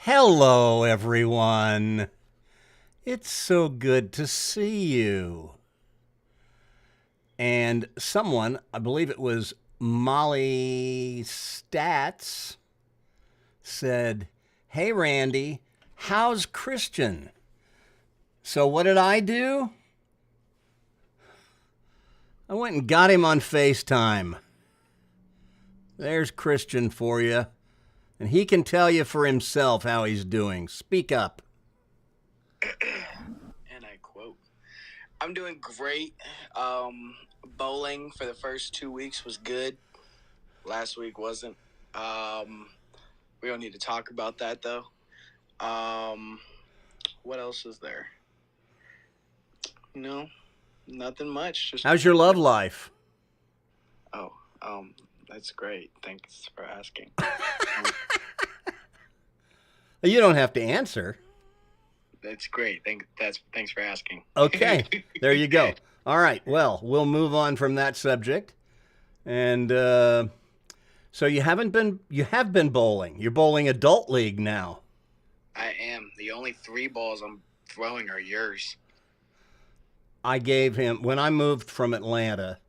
Hello, everyone. It's so good to see you. And someone, I believe it was Molly Stats, said, "Hey, Randy, how's Christian?" So what did I do? I went and got him on FaceTime. There's Christian for you. And he can tell you for himself how he's doing. Speak up. And I quote, "I'm doing great. Bowling for the first 2 weeks was good. Last week wasn't. We don't need to talk about that, though. What else is there? No, nothing much. Just How's your love life?" Oh, that's great. Thanks for asking. You don't have to answer. That's great. Thanks for asking. Okay, there you go. All right, well, we'll move on from that subject. And so you have been bowling. You're bowling adult league now. I am. The only 3 balls I'm throwing are yours. I gave him, when I moved from Atlanta,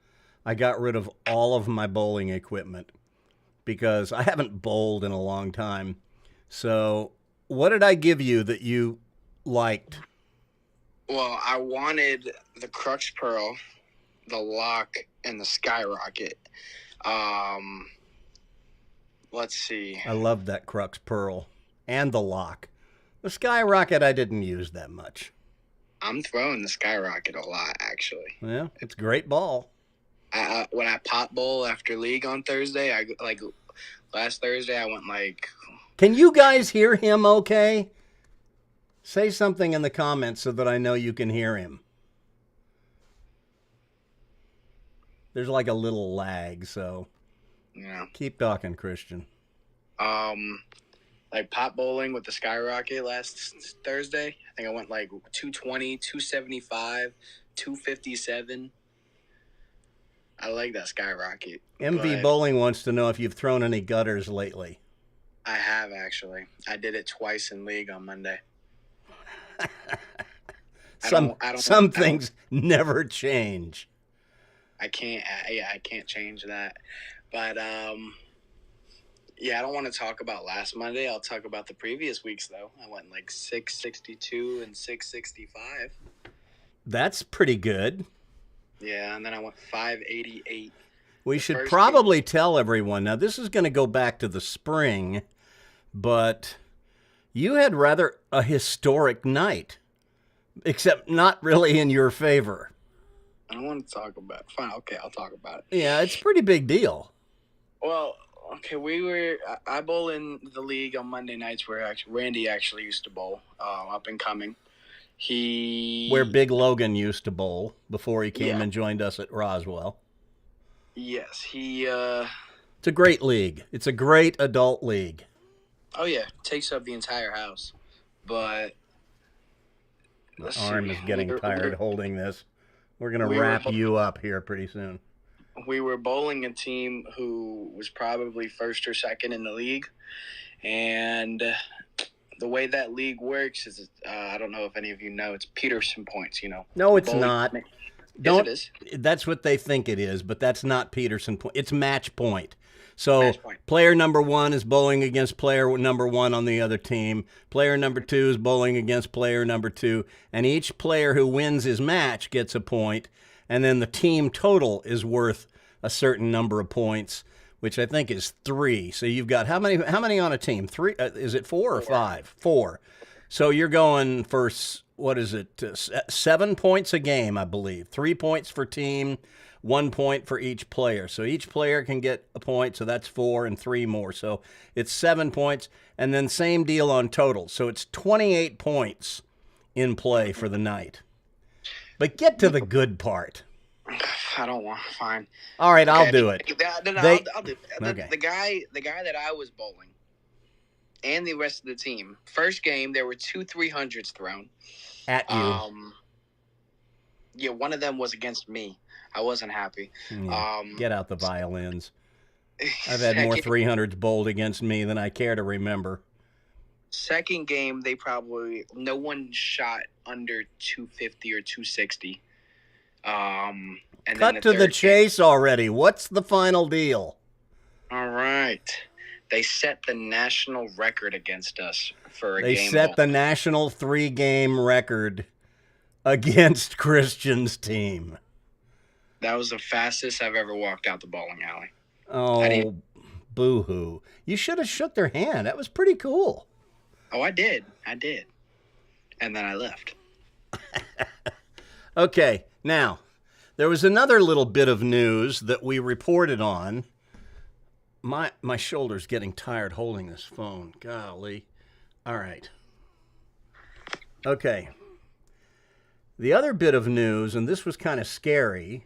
I got rid of all of my bowling equipment because I haven't bowled in a long time. So what did I give you that you liked? Well, I wanted the Crux Pearl, the Lock, and the Skyrocket. Let's see. I loved that Crux Pearl and the Lock. The Skyrocket I didn't use that much. I'm throwing the Skyrocket a lot, actually. Yeah, it's a great ball. When I pop bowl after league on Thursday, last Thursday, I went Can you guys hear him okay? Say something in the comments so that I know you can hear him. There's like a little lag, so yeah. Keep talking, Christian. Pop bowling with the Skyrocket last Thursday. I think I went 220, 275, 257. I like that Skyrocket. MV Bowling wants to know if you've thrown any gutters lately. I have, actually. I did it twice in league on Monday. Some things never change. I can't change that. But, I don't want to talk about last Monday. I'll talk about the previous weeks, though. I went 662 and 665. That's pretty good. Yeah, and then I went 588. We should probably tell everyone. Now, this is going to go back to the spring, but you had rather a historic night, except not really in your favor. I don't want to talk about it. Fine, okay, I'll talk about it. Yeah, it's a pretty big deal. Well, okay, I bowl in the league on Monday nights where Randy actually used to bowl, up and coming. Where Big Logan used to bowl before he came and joined us at Roswell. Yes, It's a great league. It's a great adult league. Oh, yeah. Takes up the entire house. But my arm is getting tired holding this. We're going to wrap you up here pretty soon. We were bowling a team who was probably first or second in the league. And the way that league works is, I don't know if any of you know, it's Peterson points, No, it's not. Yes, it is. That's what they think it is, but that's not Peterson point. It's match point. So player number 1 is bowling against player number 1 on the other team. Player number 2 is bowling against player number 2. And each player who wins his match gets a point. And then the team total is worth a certain number of points, which I think is 3. So you've got how many on a team? 3? Is it 4 or 4. 5? 4. So you're going for what is it? 7 points a game, I believe. 3 points for team, 1 point for each player. So each player can get a point. So that's 4 and 3 more. So it's 7 points, and then same deal on total. So it's 28 points in play for the night. But get to the good part. I don't want. Fine. All right, I'll do it. No, I'll do it. Okay. The guy that I was bowling, and the rest of the team. First game, there were 2 300s thrown At you. Yeah, one of them was against me. I wasn't happy. Yeah, get out the violins. I've had more 300s bowled against me than I care to remember. Second game, no one shot under 250 or 260. And Cut to the chase already. What's the final deal? All right. They set the national record against us for a game. They set the national 3-game record against Christian's team. That was the fastest I've ever walked out the bowling alley. Oh, boo-hoo. You should have shook their hand. That was pretty cool. Oh, I did. And then I left. Okay, now, there was another little bit of news that we reported on. My shoulder's getting tired holding this phone. Golly. All right. Okay. The other bit of news, and this was kind of scary,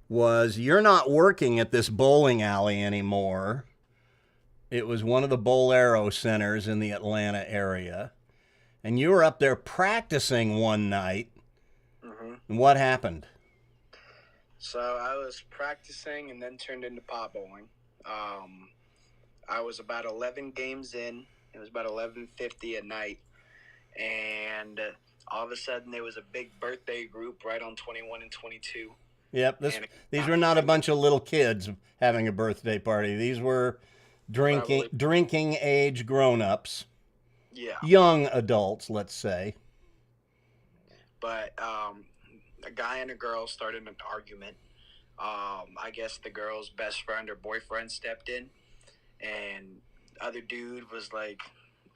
was you're not working at this bowling alley anymore. It was one of the Bolero centers in the Atlanta area. And you were up there practicing one night. Mm-hmm. And what happened? So I was practicing and then turned into pot bowling. I was about 11 games in. It was about 11:50 at night. And all of a sudden there was a big birthday group right on 21 and 22. Yep, these were not a bunch of little kids having a birthday party. These were drinking age grown-ups. Yeah. Young adults, let's say. But a guy and a girl started an argument. I guess the girl's best friend or boyfriend stepped in, and other dude was like,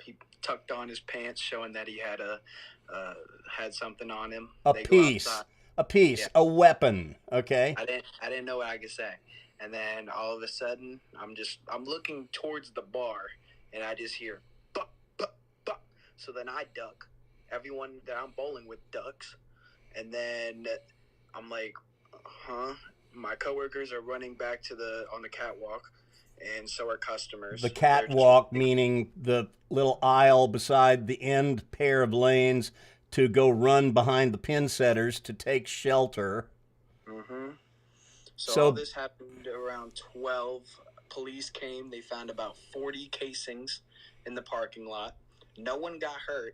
he tucked on his pants, showing that he had something on him. A piece, yeah. A weapon. Okay. I didn't know what I could say, and then all of a sudden, I'm looking towards the bar, and I just hear, buck, buck, buck. So then I duck. Everyone that I'm bowling with ducks, and then I'm like, huh? My coworkers are running back on the catwalk, and so are customers. The catwalk meaning the little aisle beside the end pair of lanes to go run behind the pin setters to take shelter. Mm-hmm. So all this happened around 12. Police came. They found about 40 casings in the parking lot. No one got hurt.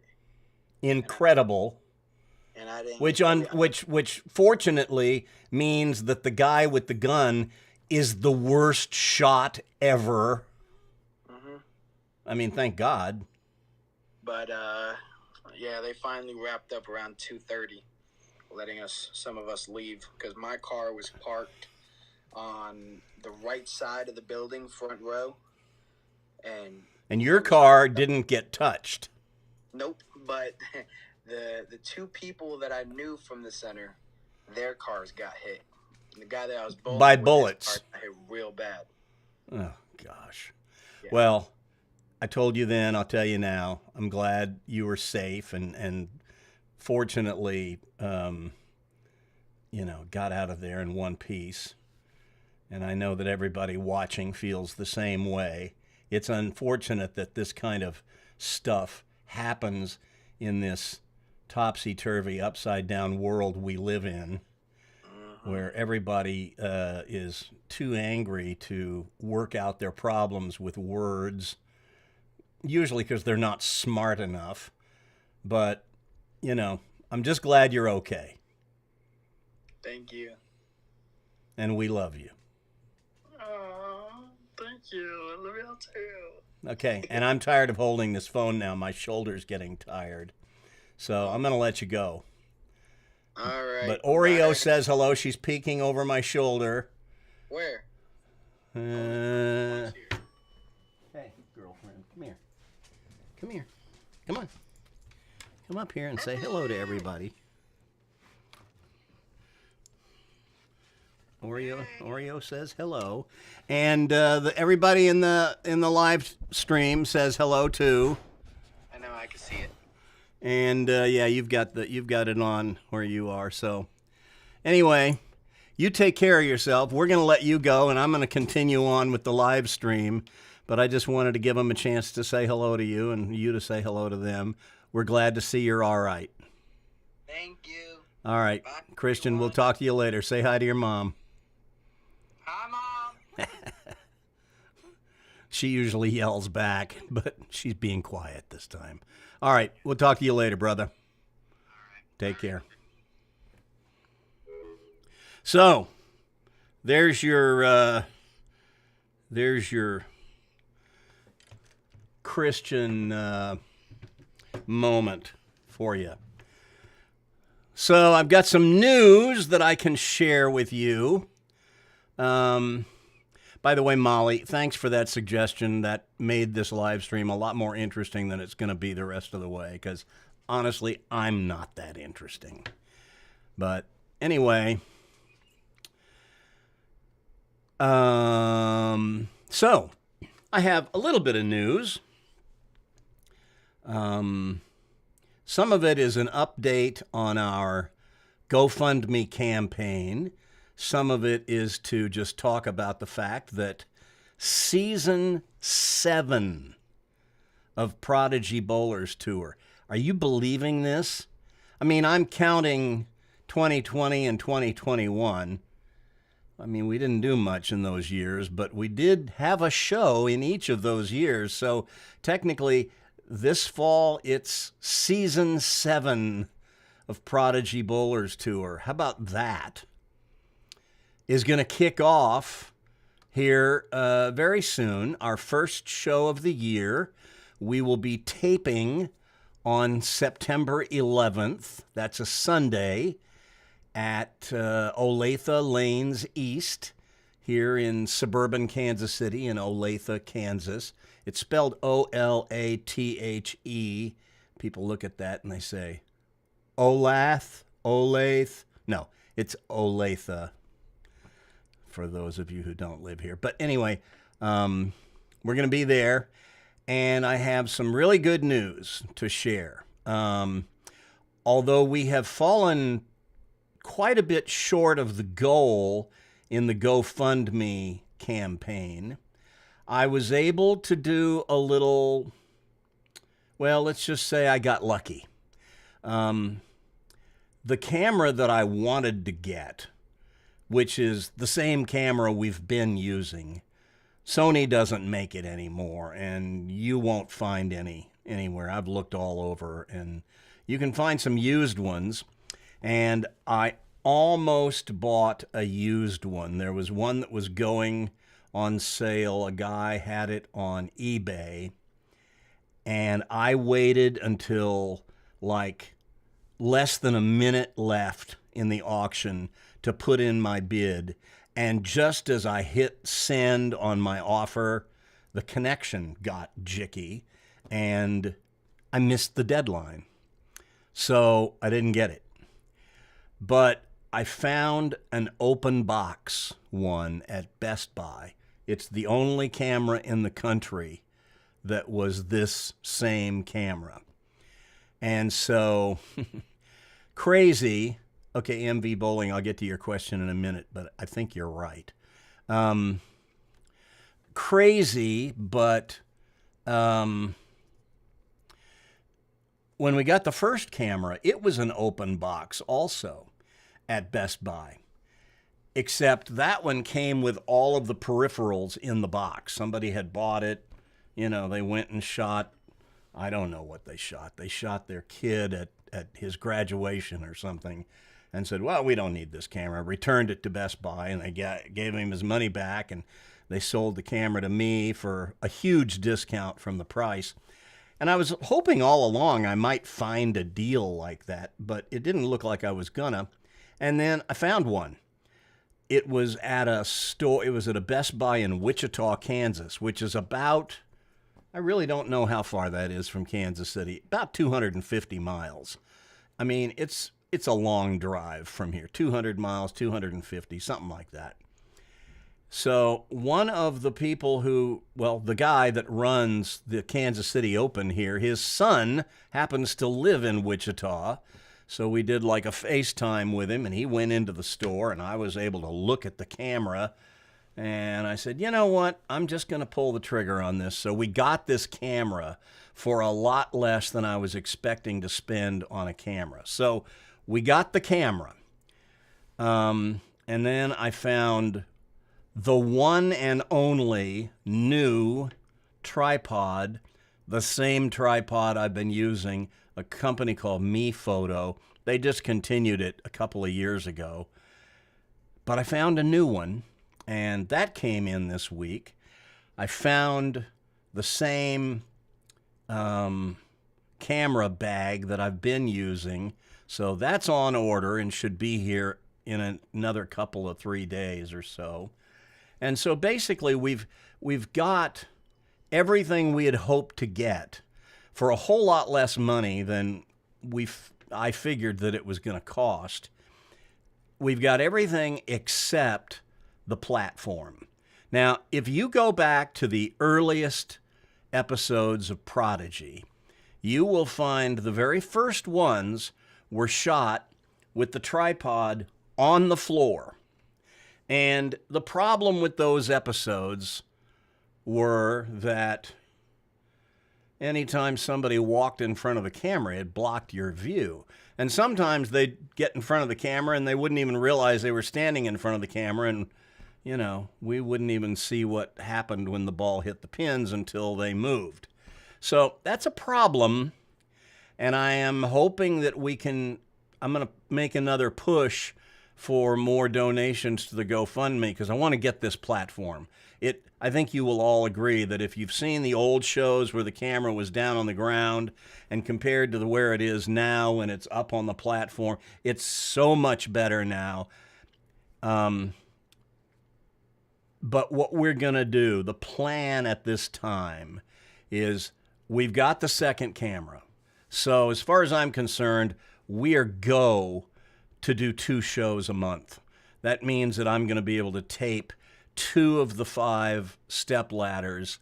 Incredible. And I didn't. Which fortunately means that the guy with the gun is the worst shot ever. Mm-hmm. I mean, thank God. But yeah, they finally wrapped up around 2:30, letting some of us leave because my car was parked on the right side of the building, front row, and your car didn't get touched. Nope, but. The 2 people that I knew from the center, their cars got hit. And the guy that I was bowling by with, bullets. His car got hit real bad. Oh gosh. Yeah. Well, I told you then, I'll tell you now. I'm glad you were safe and fortunately, got out of there in one piece. And I know that everybody watching feels the same way. It's unfortunate that this kind of stuff happens in this topsy-turvy, upside-down world we live in, where everybody is too angry to work out their problems with words, usually because they're not smart enough. But, I'm just glad you're okay. Thank you. And we love you. Oh, thank you. I love y'all too. Okay, and I'm tired of holding this phone now. My shoulder's getting tired. So I'm going to let you go. All right. But Oreo says hello. She's peeking over my shoulder. Where? Hey, girlfriend, come here. Come here. Come on. Come up here and say hello to everybody. Oreo says hello, and everybody in the live stream says hello too. I know, I can see it. And yeah, you've got it on where you are. So anyway, you take care of yourself. We're going to let you go, and I'm going to continue on with the live stream. But I just wanted to give them a chance to say hello to you and you to say hello to them. We're glad to see you're all right. Thank you. All right, Bye, Christian, everyone. we'll talk to you later. Say hi to your mom. Hi, Mom. She usually yells back, but she's being quiet this time. All right, we'll talk to you later, brother. All right. Take care. So, there's your Christian moment for you. So, I've got some news that I can share with you. By the way, Molly, thanks for that suggestion. That made this live stream a lot more interesting than it's going to be the rest of the way, because honestly, I'm not that interesting. But anyway, so I have a little bit of news. Some of it is an update on our GoFundMe campaign. Some of it is to just talk about the fact that season 7 of Prodigy Bowlers Tour. Are you believing this? I mean, I'm counting 2020 and 2021. I mean, we didn't do much in those years, but we did have a show in each of those years. So technically, this fall, it's season 7 of Prodigy Bowlers Tour. How about that? Is going to kick off here very soon, our first show of the year. We will be taping on September 11th. That's a Sunday at Olathe Lanes East here in suburban Kansas City in Olathe, Kansas. It's spelled O-L-A-T-H-E. People look at that and they say, Olathe. No, it's Olathe, for those of you who don't live here. But anyway, we're going to be there, and I have some really good news to share. Although we have fallen quite a bit short of the goal in the GoFundMe campaign, I was able to do a little, well, let's just say I got lucky. The camera that I wanted to get, which is the same camera we've been using, Sony doesn't make it anymore, and you won't find any anywhere. I've looked all over, and you can find some used ones, and I almost bought a used one. There was one that was going on sale. A guy had it on eBay, and I waited until like less than a minute left in the auction to put in my bid. And just as I hit send on my offer, the connection got jicky and I missed the deadline. So I didn't get it. But I found an open box one at Best Buy. It's the only camera in the country that was this same camera. And so, crazy. Okay, MV Bowling, I'll get to your question in a minute, but I think you're right. Crazy, but when we got the first camera, it was an open box also at Best Buy. Except that one came with all of the peripherals in the box. Somebody had bought it. You know, they went and shot, I don't know what they shot. They shot their kid at his graduation or something and said, well, we don't need this camera. Returned it to Best Buy, and they gave him his money back, and they sold the camera to me for a huge discount from the price. And I was hoping all along I might find a deal like that, but it didn't look like I was gonna. And then I found one. it was at a store. It was at a Best Buy in Wichita, Kansas, which is about, I really don't know how far that is from Kansas City, about 250 miles. I mean, it's a long drive from here, 200 miles, 250, something like that. So one of the people who, well, the guy that runs the Kansas City Open here, his son happens to live in Wichita. So we did like a FaceTime with him, and he went into the store, and I was able to look at the camera. And I said, you know what? I'm just going to pull the trigger on this. So we got this camera for a lot less than I was expecting to spend on a camera. So we got the camera. And then I found the one and only new tripod, the same tripod I've been using, a company called Me Photo. They discontinued it a couple of years ago. But I found a new one, and that came in this week. I found the same camera bag that I've been using. So that's on order and should be here in another couple of 3 days or so. And so basically we've got everything we had hoped to get for a whole lot less money than I figured that it was going to cost. We've got everything except the platform. Now, if you go back to the earliest episodes of Prodigy, you will find the very first ones were shot with the tripod on the floor. And the problem with those episodes were that anytime somebody walked in front of the camera, it blocked your view. And sometimes they'd get in front of the camera and they wouldn't even realize they were standing in front of the camera. And, you know, we wouldn't even see what happened when the ball hit the pins until they moved. So that's a problem. And I am hoping that I'm going to make another push for more donations to the GoFundMe because I want to get this platform. I think you will all agree that if you've seen the old shows where the camera was down on the ground and compared to where it is now when it's up on the platform, it's so much better now. But what we're going to do, the plan at this time is we've got the second camera. So as far as I'm concerned, we are to do 2 shows a month. That means that I'm going to be able to tape 2 of the 5 step ladders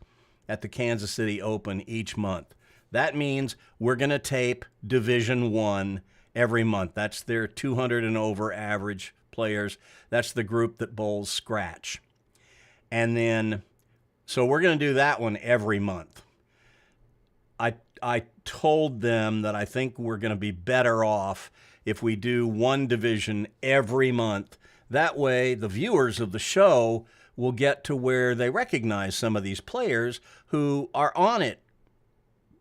at the Kansas City Open each month. That means we're going to tape Division 1 every month. That's their 200 and over average players. That's the group that bowls scratch. And then, so we're going to do that one every month. I told them that I think we're going to be better off if we do one division every month. That way, the viewers of the show will get to where they recognize some of these players who are on it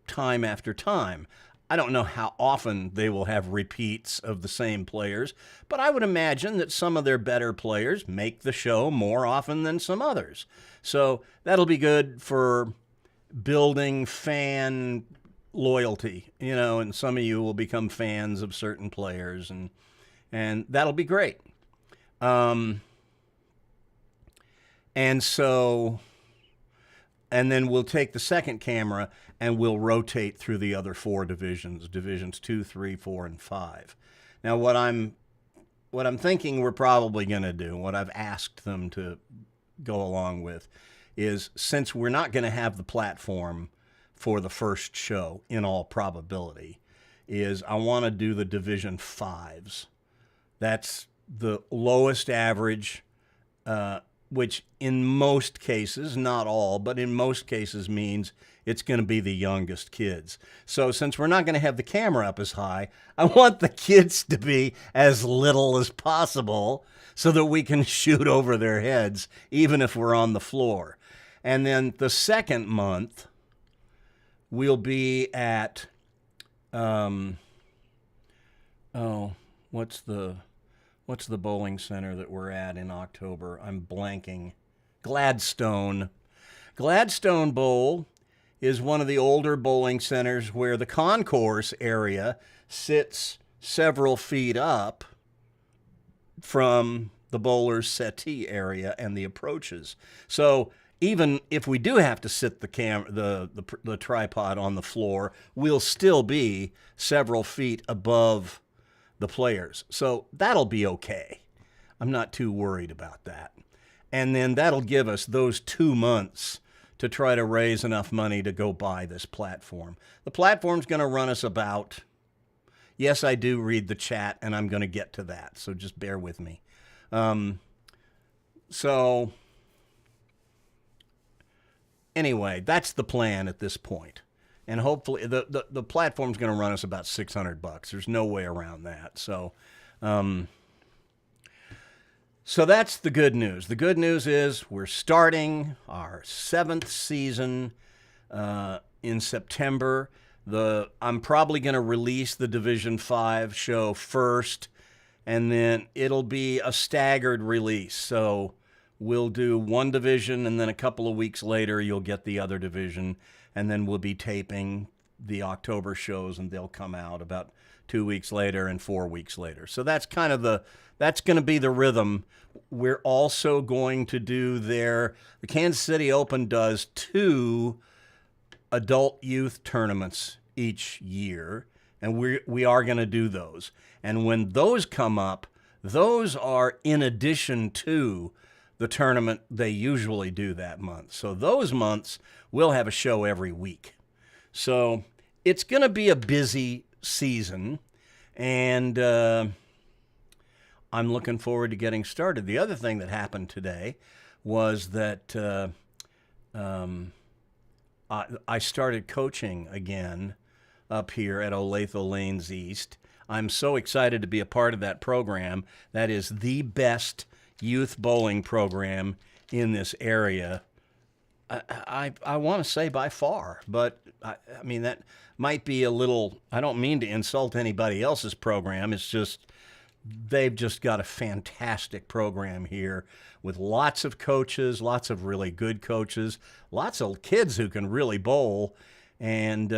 time after time. I don't know how often they will have repeats of the same players, but I would imagine that some of their better players make the show more often than some others. So that'll be good for building fan loyalty, you know, and some of you will become fans of certain players, and that'll be great. And then we'll take the second camera and we'll rotate through the other 4 divisions 2, 3, 4, and 5. Now, what I'm thinking we're probably going to do, what I've asked them to go along with, is since we're not going to have the platform for the first show, in all probability, is I want to do the Division 5s. That's the lowest average, which in most cases, not all, but in most cases means it's going to be the youngest kids. So since we're not going to have the camera up as high, I want the kids to be as little as possible so that we can shoot over their heads, even if we're on the floor. And then the second month, we'll be at, what's the bowling center that we're at in October? I'm blanking. Gladstone. Gladstone Bowl is one of the older bowling centers where the concourse area sits several feet up from the bowler's settee area and the approaches. So even if we do have to sit the tripod on the floor, we'll still be several feet above the players. So that'll be okay. I'm not too worried about that. And then that'll give us those 2 months to try to raise enough money to go buy this platform. The platform's going to run us about, yes, I do read the chat, and I'm going to get to that, so just bear with me. So anyway, that's the plan at this point. And hopefully the platform's going to run us about $600. There's no way around that. So that's the good news. The good news is we're starting our 7th season in September. I'm probably going to release the Division 5 show first, and then it'll be a staggered release. So we'll do one division, and then a couple of weeks later, you'll get the other division, and then we'll be taping the October shows, and they'll come out about 2 weeks later and 4 weeks later. So that's kind of that's going to be the rhythm. We're also going to do the Kansas City Open does 2 adult youth tournaments each year, and we are going to do those. And when those come up, those are in addition to the tournament they usually do that month. So those months, we'll have a show every week. So it's going to be a busy season, and I'm looking forward to getting started. The other thing that happened today was that I started coaching again up here at Olathe Lanes East. I'm so excited to be a part of that program. That is the best youth bowling program in this area. I want to say by far, but I mean, that might be a little, I don't mean to insult anybody else's program. It's just, they've just got a fantastic program here with lots of coaches, lots of really good coaches, lots of kids who can really bowl. And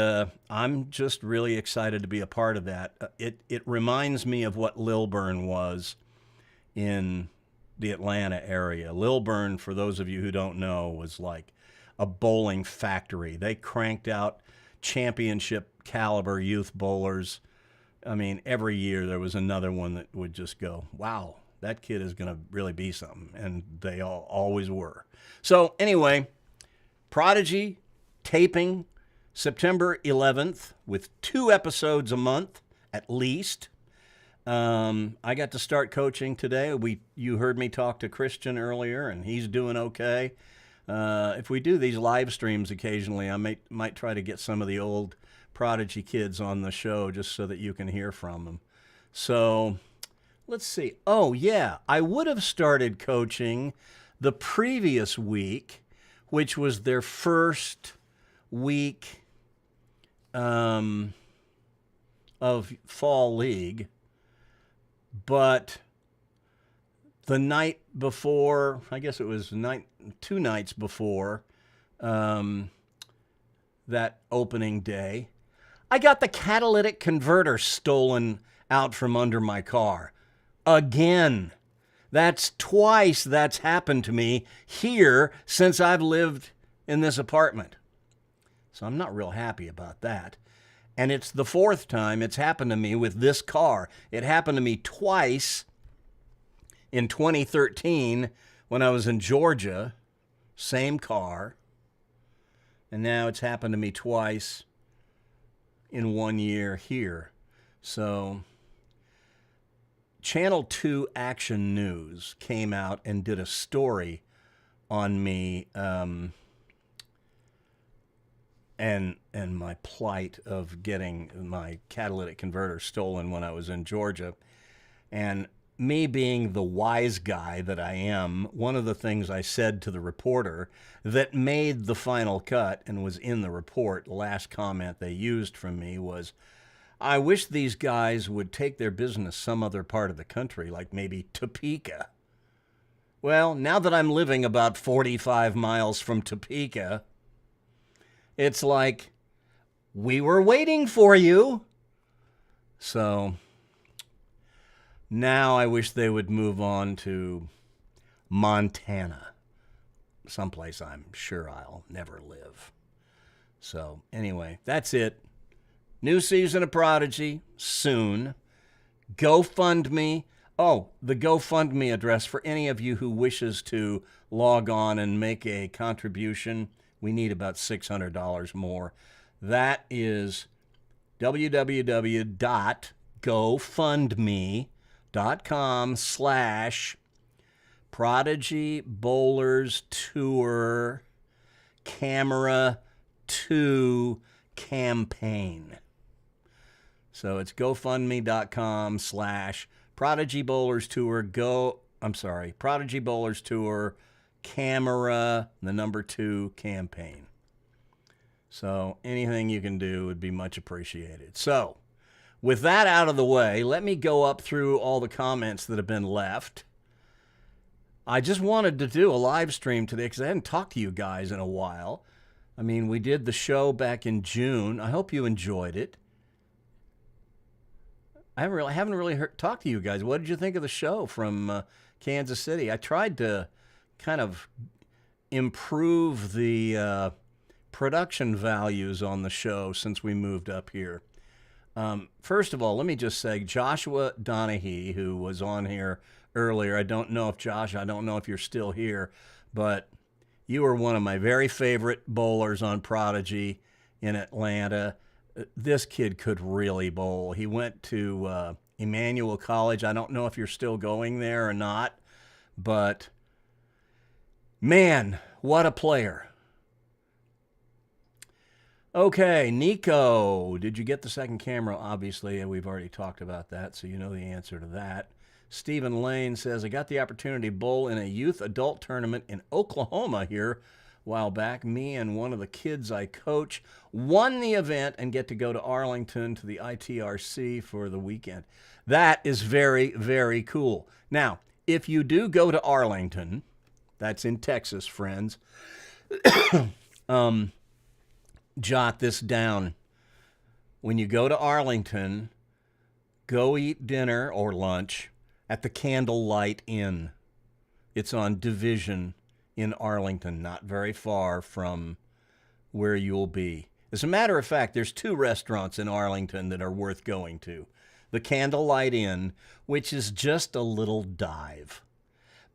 I'm just really excited to be a part of that. It reminds me of what Lilburn was in the Atlanta area. Lilburn, for those of you who don't know, was like a bowling factory. They cranked out championship caliber youth bowlers. I mean, every year there was another one that would just go, wow, that kid is going to really be something. And they all always were. So anyway, Prodigy taping September 11th with 2 episodes a month at least. I got to start coaching today. You heard me talk to Christian earlier, and he's doing okay. If we do these live streams occasionally, I might try to get some of the old Prodigy kids on the show just so that you can hear from them. So let's see. Oh, yeah, I would have started coaching the previous week, which was their first week of fall league. But the night before, I guess it was 2 nights before that opening day, I got the catalytic converter stolen out from under my car. Again. That's twice that's happened to me here since I've lived in this apartment. So I'm not real happy about that. And it's the 4th time it's happened to me with this car. It happened to me twice in 2013 when I was in Georgia, same car. And now it's happened to me twice in 1 year here. So Channel 2 Action News came out and did a story on me and my plight of getting my catalytic converter stolen when I was in Georgia. And me being the wise guy that I am, one of the things I said to the reporter that made the final cut and was in the report, the last comment they used from me was, I wish these guys would take their business some other part of the country, like maybe Topeka. Well, now that I'm living about 45 miles from Topeka, it's like, we were waiting for you. So Now I wish they would move on to Montana, someplace I'm sure I'll never live. So, anyway, that's it. New season of Prodigy soon. GoFundMe. Oh, the GoFundMe address for any of you who wishes to log on and make a contribution. We need about $600 more. That is www.gofundme.com/Prodigy Bowlers Tour Camera 2 Campaign. So it's gofundme.com/Prodigy Bowlers Tour Prodigy Bowlers Tour Camera the number 2 campaign. So anything you can do would be much appreciated. So with that out of the way, let me go up through all the comments that have been left. I just wanted to do a live stream today because I hadn't talked to you guys in a while. I mean, we did the show back in June. I hope you enjoyed it. I haven't really talked to you guys. What did you think of the show from Kansas City? I tried to kind of improve the production values on the show since we moved up here. First of all, let me just say, Joshua Donahue, who was on here earlier, I don't know if you're still here, but you were one of my very favorite bowlers on Prodigy in Atlanta. This kid could really bowl. He went to Emmanuel College. I don't know if you're still going there or not, but man, what a player. Okay, Nico, did you get the second camera? Obviously, we've already talked about that, so you know the answer to that. Stephen Lane says, I got the opportunity to bowl in a youth adult tournament in Oklahoma here a while back. Me and one of the kids I coach won the event and get to go to Arlington to the ITRC for the weekend. That is very, very cool. Now, if you do go to Arlington, that's in Texas, friends, jot this down. When you go to Arlington, go eat dinner or lunch at the Candlelight Inn. It's on Division in Arlington, not very far from where you'll be. As a matter of fact, there's 2 restaurants in Arlington that are worth going to. The Candlelight Inn, which is just a little dive.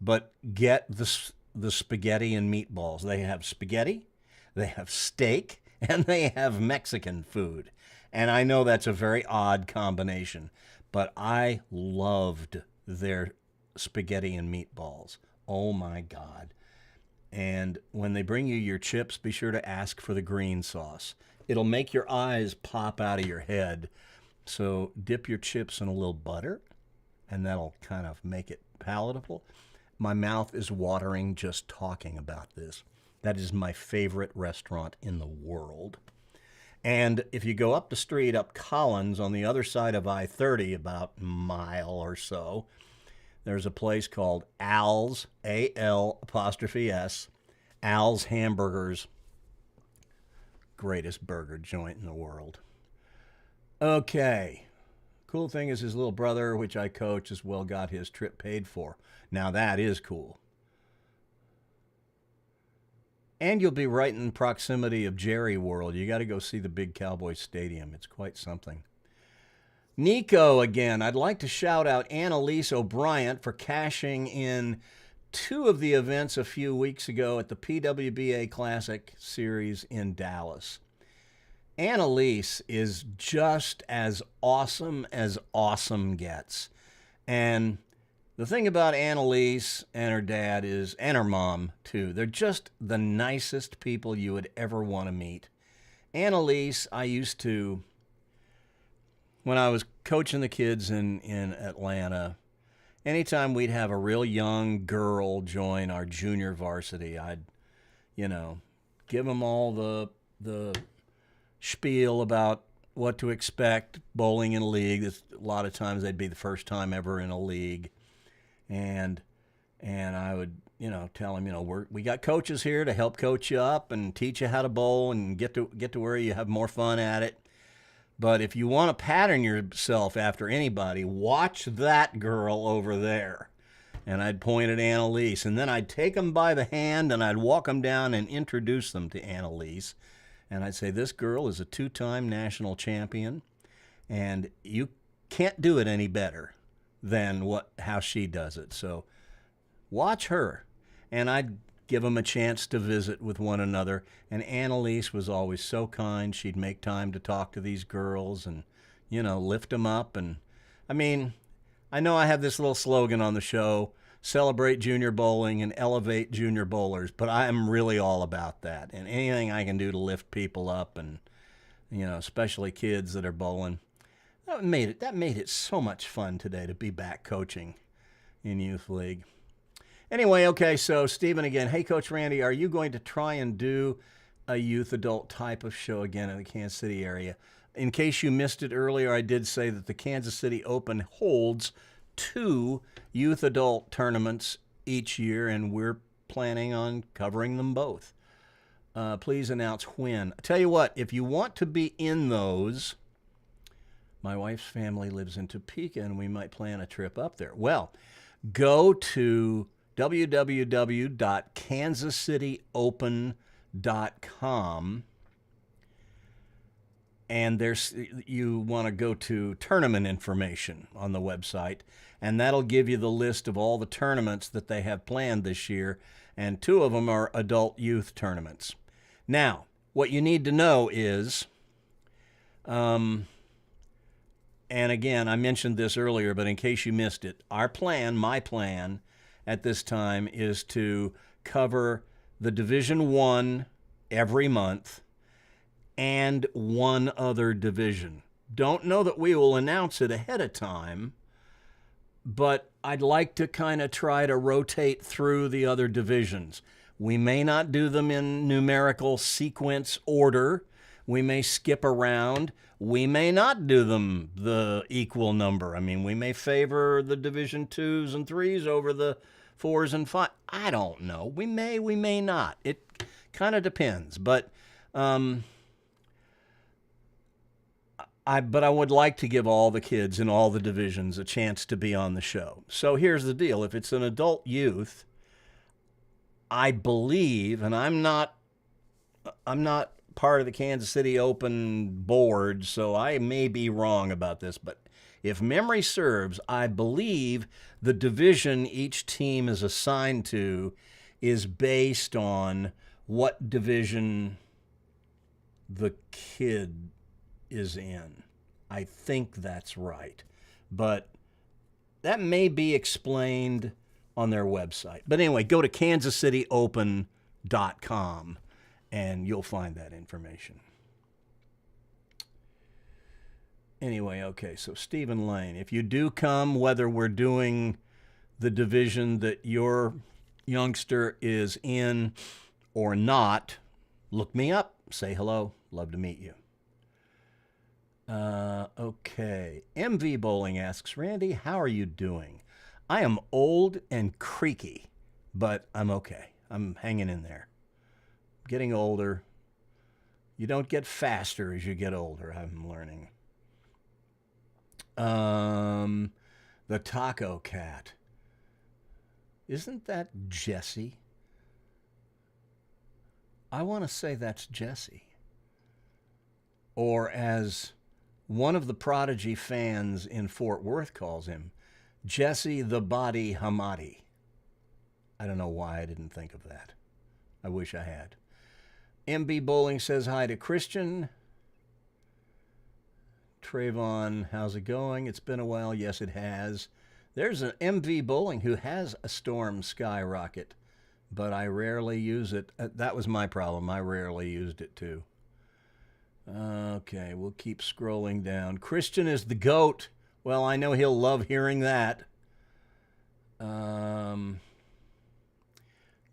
But get the spaghetti and meatballs. They have spaghetti, they have steak, and they have Mexican food. And I know that's a very odd combination, but I loved their spaghetti and meatballs. Oh my God. And when they bring you your chips, be sure to ask for the green sauce. It'll make your eyes pop out of your head. So dip your chips in a little butter, and that'll kind of make it palatable. My mouth is watering just talking about this. That is my favorite restaurant in the world. And if you go up the street, up Collins, on the other side of I-30, about a mile or so, there's a place called Al's, A-L''S, Al's Hamburgers. Greatest burger joint in the world. Okay. Cool thing is his little brother, which I coach, as well got his trip paid for. Now that is cool. And you'll be right in proximity of Jerry World. You got to go see the big Cowboy Stadium. It's quite something. Nico again. I'd like to shout out Annalise O'Brien for cashing in 2 of the events a few weeks ago at the PWBA Classic Series in Dallas. Annalise is just as awesome gets. And the thing about Annalise and her dad is, and her mom too, they're just the nicest people you would ever want to meet. Annalise, I used to, when I was coaching the kids in Atlanta, anytime we'd have a real young girl join our junior varsity, I'd, give them all the spiel about what to expect bowling in a league. A lot of times they'd be the first time ever in a league. And I would, tell them, we got coaches here to help coach you up and teach you how to bowl and get to where you have more fun at it. But if you want to pattern yourself after anybody, watch that girl over there. And I'd point at Annalise, and then I'd take them by the hand and I'd walk them down and introduce them to Annalise. And I'd say, this girl is a 2-time national champion, and you can't do it any better than how she does it. So watch her. And I'd give them a chance to visit with one another. And Annalise was always so kind. She'd make time to talk to these girls and, lift them up. And I mean, I know I have this little slogan on the show, celebrate junior bowling and elevate junior bowlers, but I am really all about that. And anything I can do to lift people up, and, especially kids that are bowling. That made it so much fun today to be back coaching in Youth League. Anyway, okay, so Stephen again. Hey, Coach Randy, are you going to try and do a youth adult type of show again in the Kansas City area? In case you missed it earlier, I did say that the Kansas City Open holds 2 youth adult tournaments each year, and we're planning on covering them both. Please announce when. I tell you what, if you want to be in those, my wife's family lives in Topeka, and we might plan a trip up there. Well, go to www.kansascityopen.com, and you want to go to tournament information on the website, and that'll give you the list of all the tournaments that they have planned this year, and 2 of them are adult youth tournaments. Now, what you need to know is, and again, I mentioned this earlier, but in case you missed it, my plan at this time is to cover the Division I every month and one other division. Don't know that we will announce it ahead of time, but I'd like to kind of try to rotate through the other divisions. We may not do them in numerical sequence order. We may skip around. We may not do them the equal number. I mean, we may favor the Division 2s and 3s over the 4s and 5s. I don't know. We may not. It kind of depends. But I would like to give all the kids in all the divisions a chance to be on the show. So here's the deal. If it's an adult youth, I believe, and I'm not part of the Kansas City Open board, so I may be wrong about this, but if memory serves, I believe the division each team is assigned to is based on what division the kid is in. I think that's right. But that may be explained on their website. But anyway, go to kansascityopen.com and you'll find that information. Anyway, okay, so Stephen Lane, if you do come, whether we're doing the division that your youngster is in or not, look me up, say hello, love to meet you. Okay, MV Bowling asks, Randy, how are you doing? I am old and creaky, but I'm okay. I'm hanging in there. Getting older. You don't get faster as you get older, I'm learning. The Taco Cat. Isn't that Jesse? I want to say that's Jesse. Or as one of the Prodigy fans in Fort Worth calls him, Jesse the Body Hamadi. I don't know why I didn't think of that. I wish I had. MB Bowling says hi to Christian. Trayvon, how's it going? It's been a while. Yes, it has. There's an MV Bowling who has a Storm Skyrocket, but I rarely use it. That was my problem. I rarely used it too. Okay, we'll keep scrolling down. Christian is the GOAT. Well, I know he'll love hearing that.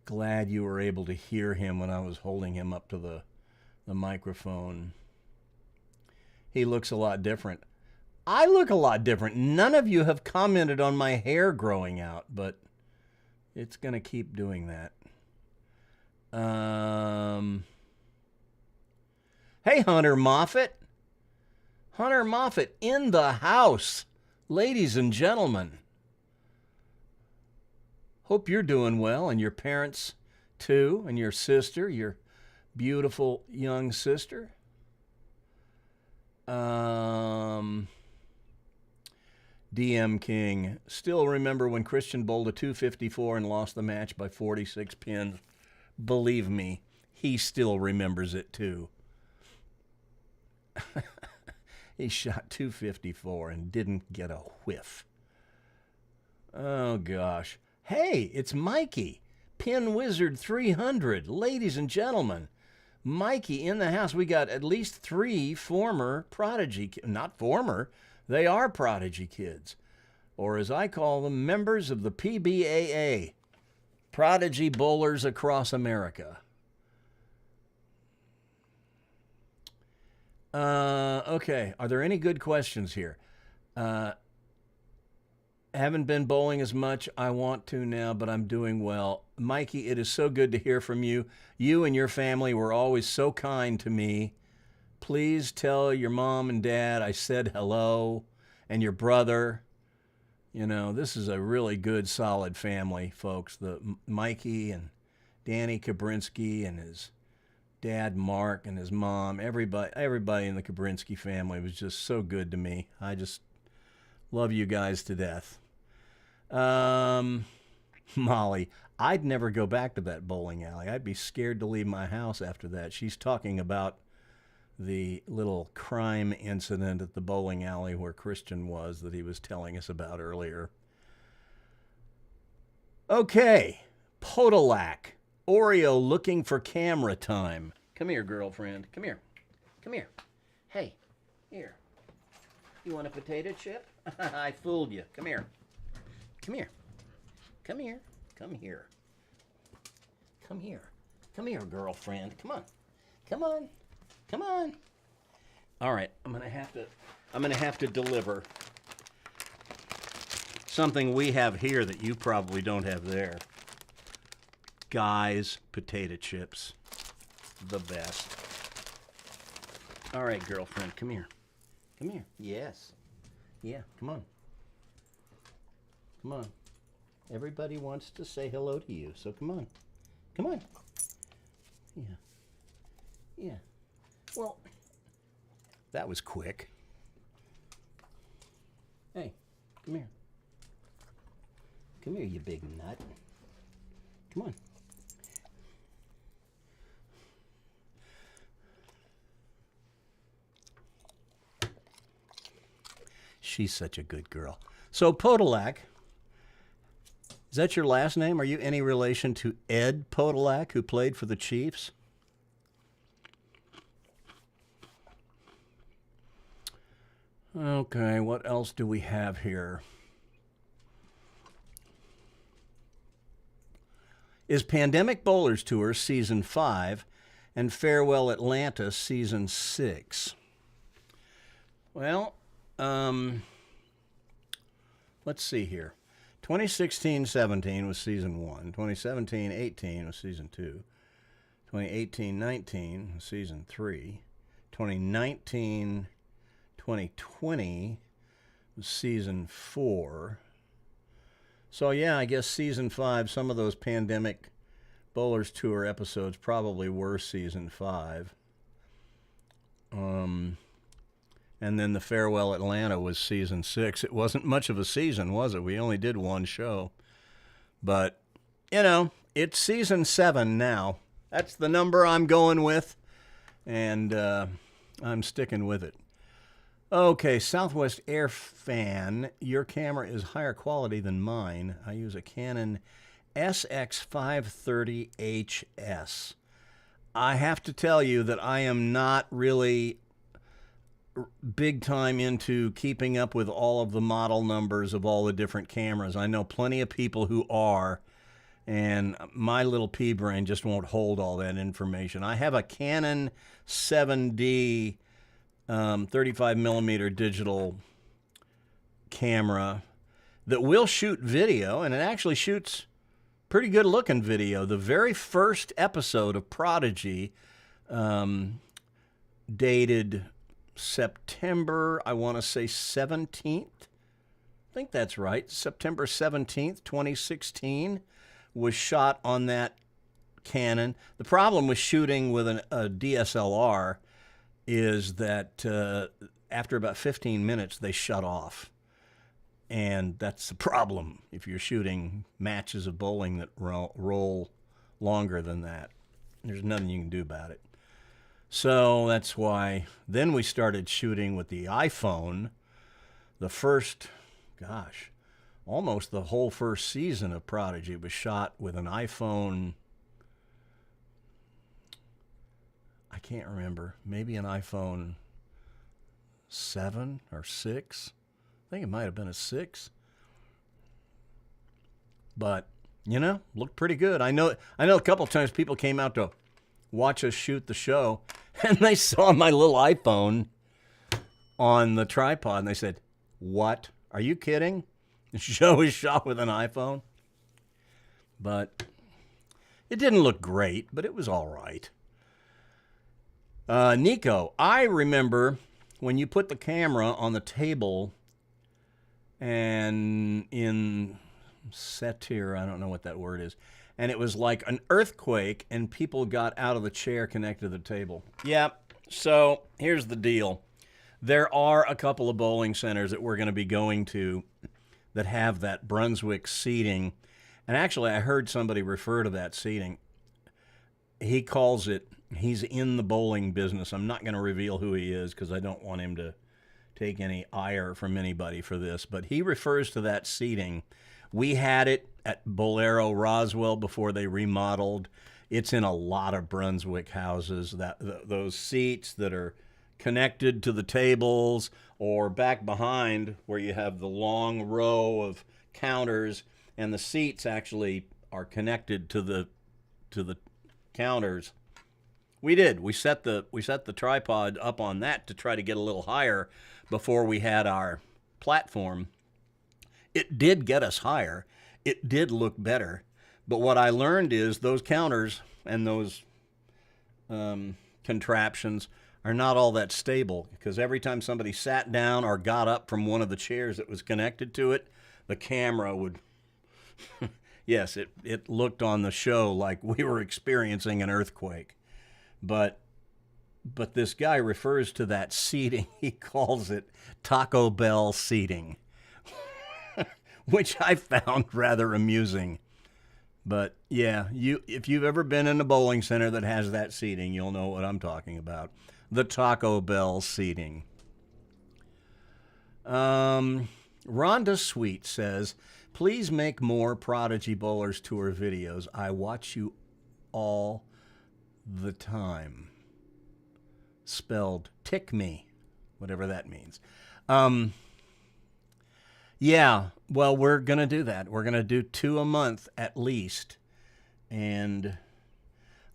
Glad you were able to hear him when I was holding him up to the microphone. He looks a lot different. I look a lot different. None of you have commented on my hair growing out, but it's going to keep doing that. Hey, Hunter Moffat. Hunter Moffat in the house. Ladies and gentlemen. Hope you're doing well, and your parents too, and your sister, your beautiful young sister. DM King. Still remember when Christian bowled a 254 and lost the match by 46 pins. Believe me, he still remembers it too. He shot 254 and didn't get a whiff. Oh, gosh. Hey, it's Mikey, Pin Wizard 300. Ladies and gentlemen, Mikey in the house. We got at least 3 former Prodigy, not former, they are Prodigy kids, or as I call them, members of the PBAA, Prodigy Bowlers Across America. Okay, are there any good questions here? Haven't been bowling as much. I want to now, but I'm doing well. Mikey, it is so good to hear from you. You and your family were always so kind to me. Please tell your mom and dad I said hello, and your brother. You know, this is a really good, solid family, folks. Mikey and Danny Kabrinsky and his dad, Mark, and his mom. Everybody in the Kabrinsky family was just so good to me. I just love you guys to death. Molly, I'd never go back to that bowling alley. I'd be scared to leave my house after that. She's talking about the little crime incident at the bowling alley where Christian was that he was telling us about earlier. Okay, Podolak. Oreo looking for camera time. Come here, girlfriend. Come here. Come here. Hey, here. You want a potato chip? I fooled you. Come here. Come here. Come here. Come here. Come here. Come here, girlfriend. Come on. Come on. Come on. All right, I'm gonna have to deliver something we have here that you probably don't have there. Guy's potato chips, the best. All right, girlfriend, come here. Come here. Yes. Yeah, come on. Come on. Everybody wants to say hello to you, so come on. Come on. Yeah. Yeah. Well, that was quick. Hey, come here. Come here, you big nut. Come on. She's such a good girl. So, Podolak, is that your last name? Are you any relation to Ed Podolak, who played for the Chiefs? Okay, what else do we have here? Is Pandemic Bowlers Tour Season 5 and Farewell Atlanta Season 6? Well, let's see here. 2016-17 was Season 1. 2017-18 was Season 2. 2018-19 was Season 3. 2019-2020 was Season 4. So, yeah, I guess Season 5, some of those Pandemic Bowlers Tour episodes probably were Season 5. And then the Farewell Atlanta was Season 6. It wasn't much of a season, was it? We only did one show. But, you know, it's Season 7 now. That's the number I'm going with, and I'm sticking with it. Okay, Southwest Air Fan, your camera is higher quality than mine. I use a Canon SX530HS. I have to tell you that I am not really big time into keeping up with all of the model numbers of all the different cameras. I know plenty of people who are, and my little pea brain just won't hold all that information. I have a Canon 7D 35 millimeter digital camera that will shoot video, and it actually shoots pretty good looking video. The very first episode of Prodigy, dated September, I want to say 17th. I think that's right. September 17th, 2016 was shot on that Canon. The problem with shooting with a DSLR is that after about 15 minutes, they shut off. And that's the problem if you're shooting matches of bowling that roll longer than that. There's nothing you can do about it. So that's why then we started shooting with the iPhone. The first, gosh, almost the whole first season of Prodigy was shot with an iPhone. I can't remember. Maybe an iPhone 7 or 6. I think it might have been a 6. But, looked pretty good. I know a couple of times people came out to watch us shoot the show, and they saw my little iPhone on the tripod, and they said, "What? Are you kidding? The show is shot with an iPhone?" But it didn't look great, but it was all right. Nico, I remember when you put the camera on the table and in satire, I don't know what that word is, and it was like an earthquake and people got out of the chair connected to the table. Yeah, so here's the deal. There are a couple of bowling centers that we're going to be going to that have that Brunswick seating. And actually, I heard somebody refer to that seating. He calls it, he's in the bowling business. I'm not going to reveal who he is because I don't want him to take any ire from anybody for this, but he refers to that seating. We had it at Bolero Roswell before they remodeled. It's in a lot of Brunswick houses, those seats that are connected to the tables or back behind where you have the long row of counters and the seats actually are connected to the counters. We set the tripod up on that to try to get a little higher before we had our platform. It did get us higher. It did look better. But what I learned is those counters and those contraptions are not all that stable, because every time somebody sat down or got up from one of the chairs that was connected to it, the camera would... Yes, it looked on the show like we were experiencing an earthquake. But this guy refers to that seating, he calls it Taco Bell seating, which I found rather amusing. But yeah, if you've ever been in a bowling center that has that seating, you'll know what I'm talking about. The Taco Bell seating. Rhonda Sweet says, "Please make more Prodigy Bowlers Tour videos. I watch you all the time." Spelled tick me, whatever that means. Yeah, well, we're going to do that. We're going to do 2 a month at least. And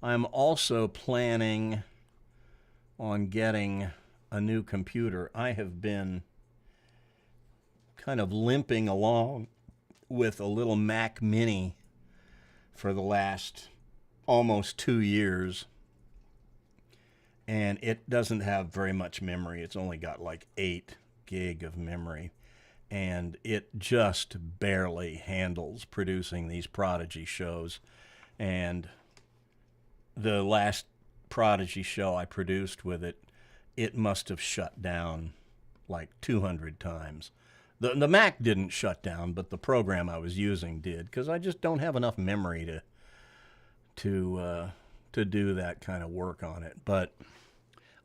I'm also planning on getting a new computer. I have been kind of limping along with a little Mac Mini for the last almost 2 years. And it doesn't have very much memory. It's only got like 8 gig of memory. And it just barely handles producing these Prodigy shows. And the last Prodigy show I produced with it, it must have shut down like 200 times. The Mac didn't shut down, but the program I was using did, because I just don't have enough memory to do that kind of work on it. But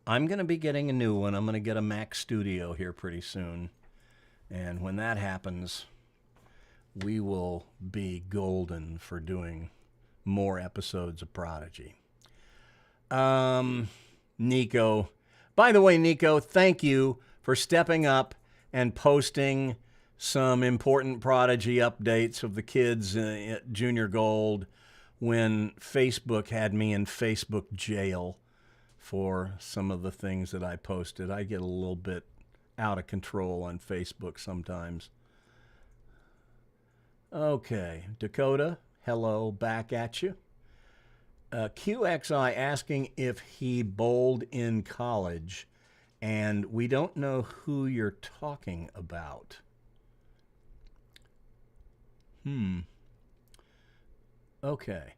I'm going to be getting a new one. I'm going to get a Mac Studio here pretty soon. And when that happens, we will be golden for doing more episodes of Prodigy. Nico. By the way, Nico, thank you for stepping up and posting some important Prodigy updates of the kids at Junior Gold when Facebook had me in Facebook jail for some of the things that I posted. I get a little bit out of control on Facebook sometimes. Okay, Dakota, hello, back at you. QXI asking if he bowled in college and we don't know who you're talking about. Okay.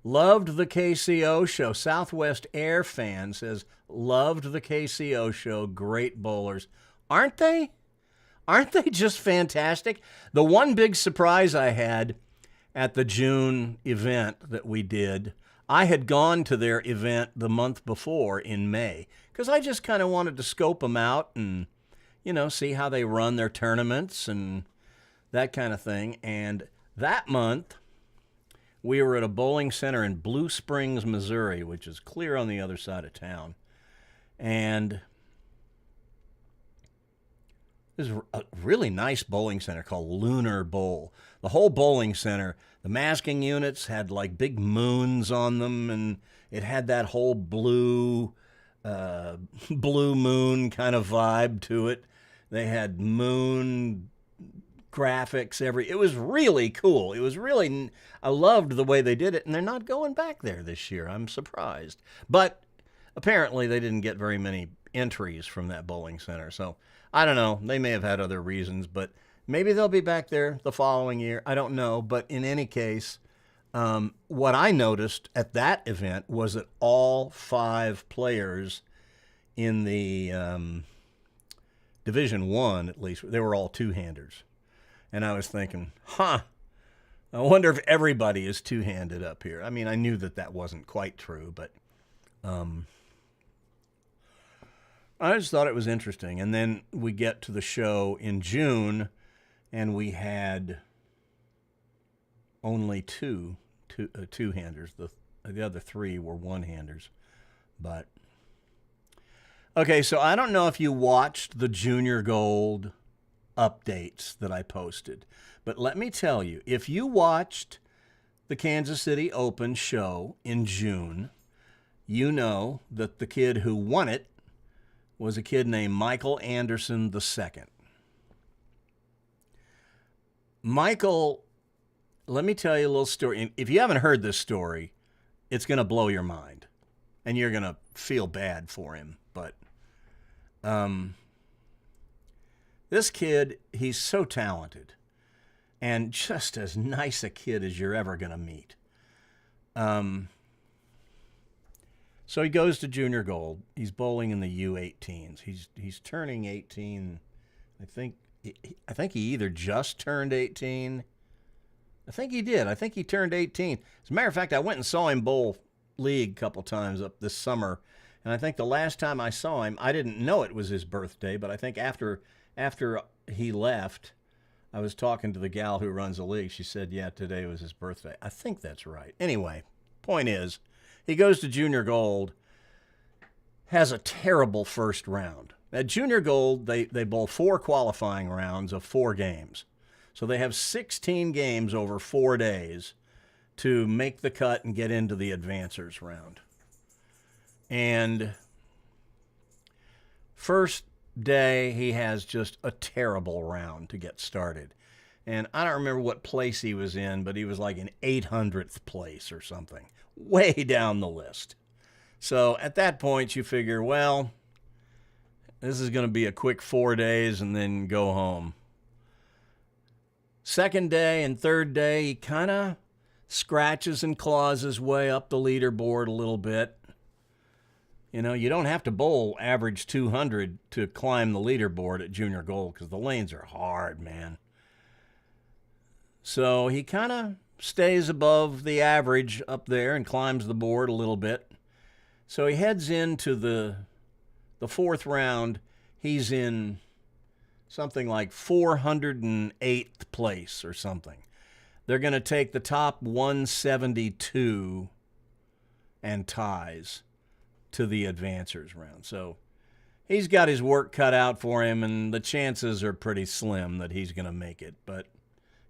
Loved the KCO show. Southwest Air fan says, loved the KCO show. Great bowlers. Aren't they? Aren't they just fantastic? The one big surprise I had at the June event that we did, I had gone to their event the month before in May because I just kind of wanted to scope them out and, see how they run their tournaments and that kind of thing. And that month, we were at a bowling center in Blue Springs, Missouri, which is clear on the other side of town. And there's a really nice bowling center called Lunar Bowl. The whole bowling center, the masking units had like big moons on them, and it had that whole blue moon kind of vibe to it. They had moon graphics it was really cool. I loved the way they did it, and they're not going back there this year. I'm surprised. But apparently they didn't get very many entries from that bowling center. So I don't know. They may have had other reasons, but maybe they'll be back there the following year. I don't know. But in any case, what I noticed at that event was that all 5 players in the Division 1, at least, they were all two-handers. And I was thinking, I wonder if everybody is two-handed up here. I mean, I knew that wasn't quite true, but I just thought it was interesting. And then we get to the show in June, and we had only two-handers. The other 3 were one-handers. But okay, so I don't know if you watched the Junior Gold updates that I posted, but let me tell you, if you watched the Kansas City Open show in June, you know that the kid who won it was a kid named Michael Anderson II. Michael, let me tell you a little story. If you haven't heard this story, it's going to blow your mind, and you're going to feel bad for him. But this kid, he's so talented and just as nice a kid as you're ever going to meet. So he goes to Junior Gold. He's bowling in the U18s. He's turning 18. I think he either just turned 18. I think he did. I think he turned 18. As a matter of fact, I went and saw him bowl league a couple times up this summer. And I think the last time I saw him, I didn't know it was his birthday, but I think after he left, I was talking to the gal who runs the league. She said, yeah, today was his birthday. I think that's right. Anyway, point is, he goes to Junior Gold, has a terrible first round. At Junior Gold, they bowl 4 qualifying rounds of 4 games. So they have 16 games over 4 days to make the cut and get into the advancers round. And first day, he has just a terrible round to get started. And I don't remember what place he was in, but he was like in 800th place or something, way down the list. So at that point, you figure, well, this is going to be a quick 4 days and then go home. Second day and third day, he kind of scratches and claws his way up the leaderboard a little bit. You know, you don't have to bowl average 200 to climb the leaderboard at Junior Gold because the lanes are hard, man. So he kind of stays above the average up there and climbs the board a little bit. So he heads into the 4th round. He's in something like 408th place or something. They're going to take the top 172 and ties to the advancers round. So he's got his work cut out for him, and the chances are pretty slim that he's going to make it. But,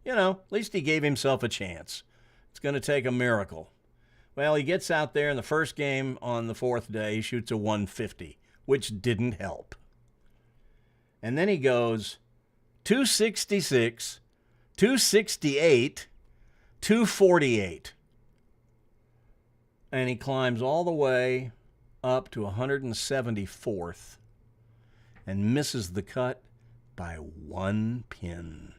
you know, at least he gave himself a chance. It's going to take a miracle. Well, he gets out there in the first game on the 4th day. He shoots a 150, which didn't help. And then he goes 266, 268, 248. And he climbs all the way up to 174th and misses the cut by 1 pin.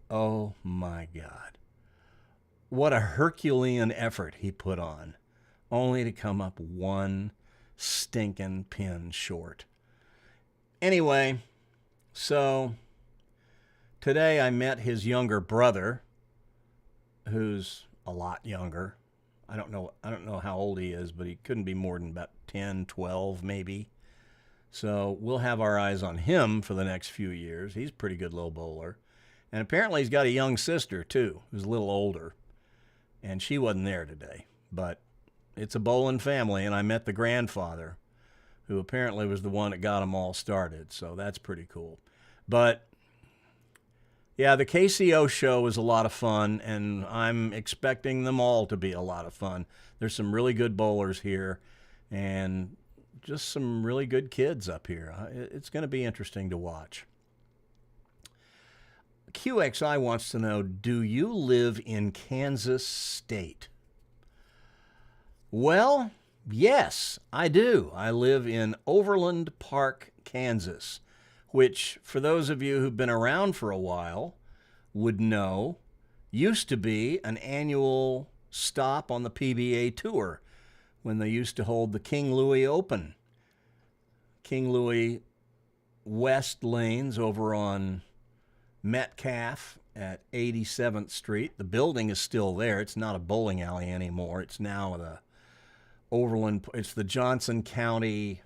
Oh my God. What a Herculean effort he put on, only to come up 1 stinking pin short. Anyway, so today I met his younger brother, who's a lot younger. I don't know how old he is, but he couldn't be more than about 10, 12 maybe. So we'll have our eyes on him for the next few years. He's a pretty good low bowler. And apparently he's got a young sister, too, who's a little older. And she wasn't there today. But it's a bowling family, and I met the grandfather, who apparently was the one that got them all started. So that's pretty cool. But, yeah, the KCO show was a lot of fun, and I'm expecting them all to be a lot of fun. There's some really good bowlers here, and just some really good kids up here. It's going to be interesting to watch. QXI wants to know, do you live in Kansas State? Well, yes, I do. I live in Overland Park, Kansas, which, for those of you who've been around for a while, would know used to be an annual stop on the PBA Tour when they used to hold the King Louis Open. King Louis West lanes over on Metcalf at 87th Street. The building is still there. It's not a bowling alley anymore. It's now the Overland. It's the Johnson County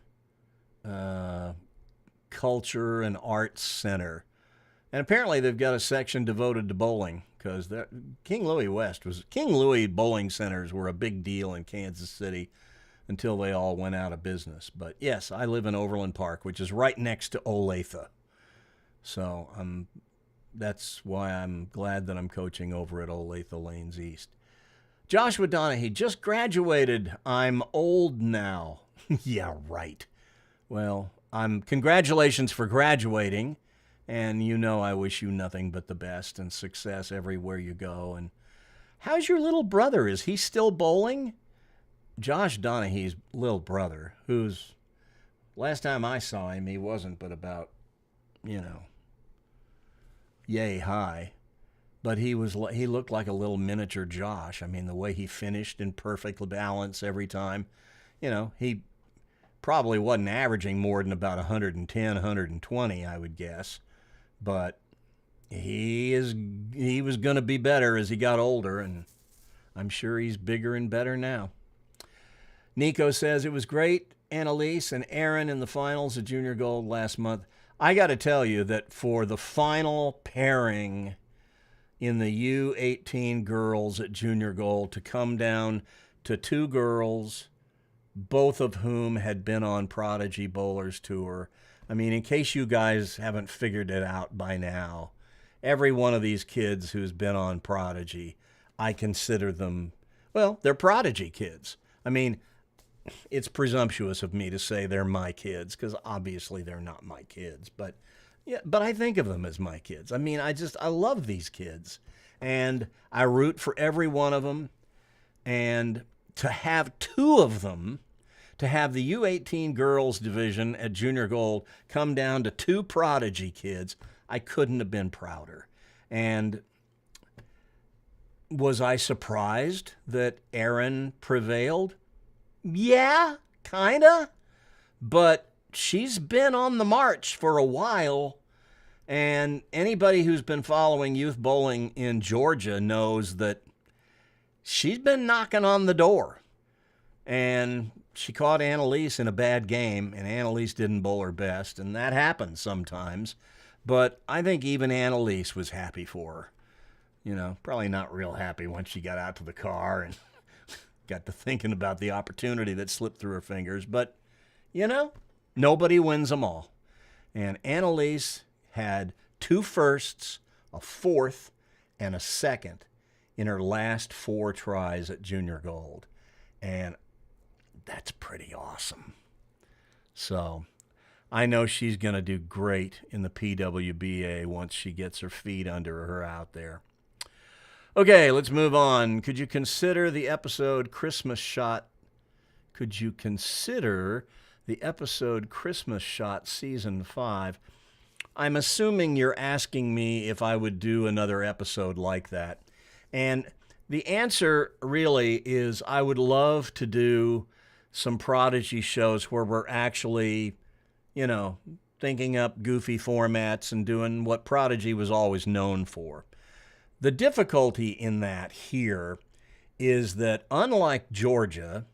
Culture and Arts Center. And apparently they've got a section devoted to bowling because King Louis bowling centers were a big deal in Kansas City until they all went out of business. But yes, I live in Overland Park, which is right next to Olathe. So that's why I'm glad that I'm coaching over at Olathe Lanes East. Joshua Donahue just graduated. I'm old now. Yeah, right. Well, congratulations for graduating. And you know I wish you nothing but the best and success everywhere you go. And how's your little brother? Is he still bowling? Josh Donahue's little brother, who's, last time I saw him, he wasn't but about, yay high. But he looked like a little miniature Josh. I mean, the way he finished in perfect balance every time. He probably wasn't averaging more than about 110, 120, I would guess. But he was going to be better as he got older, and I'm sure he's bigger and better now. Nico says, it was great, Annalise and Aaron in the finals of Junior Gold last month. I got to tell you that for the final pairing in the U18 girls at Junior Gold to come down to 2 girls, both of whom had been on Prodigy Bowlers Tour. I mean, in case you guys haven't figured it out by now, every one of these kids who's been on Prodigy, I consider them, well, they're Prodigy kids. I mean, it's presumptuous of me to say they're my kids because obviously they're not my kids. But I think of them as my kids. I mean, I love these kids. And I root for every one of them. And to have 2 of them, to have the U18 girls division at Junior Gold come down to 2 Prodigy kids, I couldn't have been prouder. And was I surprised that Erin prevailed? Yeah, kinda. But she's been on the march for a while. And anybody who's been following youth bowling in Georgia knows that she's been knocking on the door. And she caught Annalise in a bad game, and Annalise didn't bowl her best, and that happens sometimes. But I think even Annalise was happy for her. Probably not real happy when she got out to the car and got to thinking about the opportunity that slipped through her fingers. But, nobody wins them all. And Annalise had 2 firsts, a 4th, and a 2nd in her last 4 tries at Junior Gold. And that's pretty awesome. So I know she's going to do great in the PWBA once she gets her feet under her out there. Okay, let's move on. Could you consider the episode Christmas Shot? Could you consider the episode Christmas Shot Season 5. I'm assuming you're asking me if I would do another episode like that. And the answer really is I would love to do some Prodigy shows where we're actually, thinking up goofy formats and doing what Prodigy was always known for. The difficulty in that here is that unlike Georgia,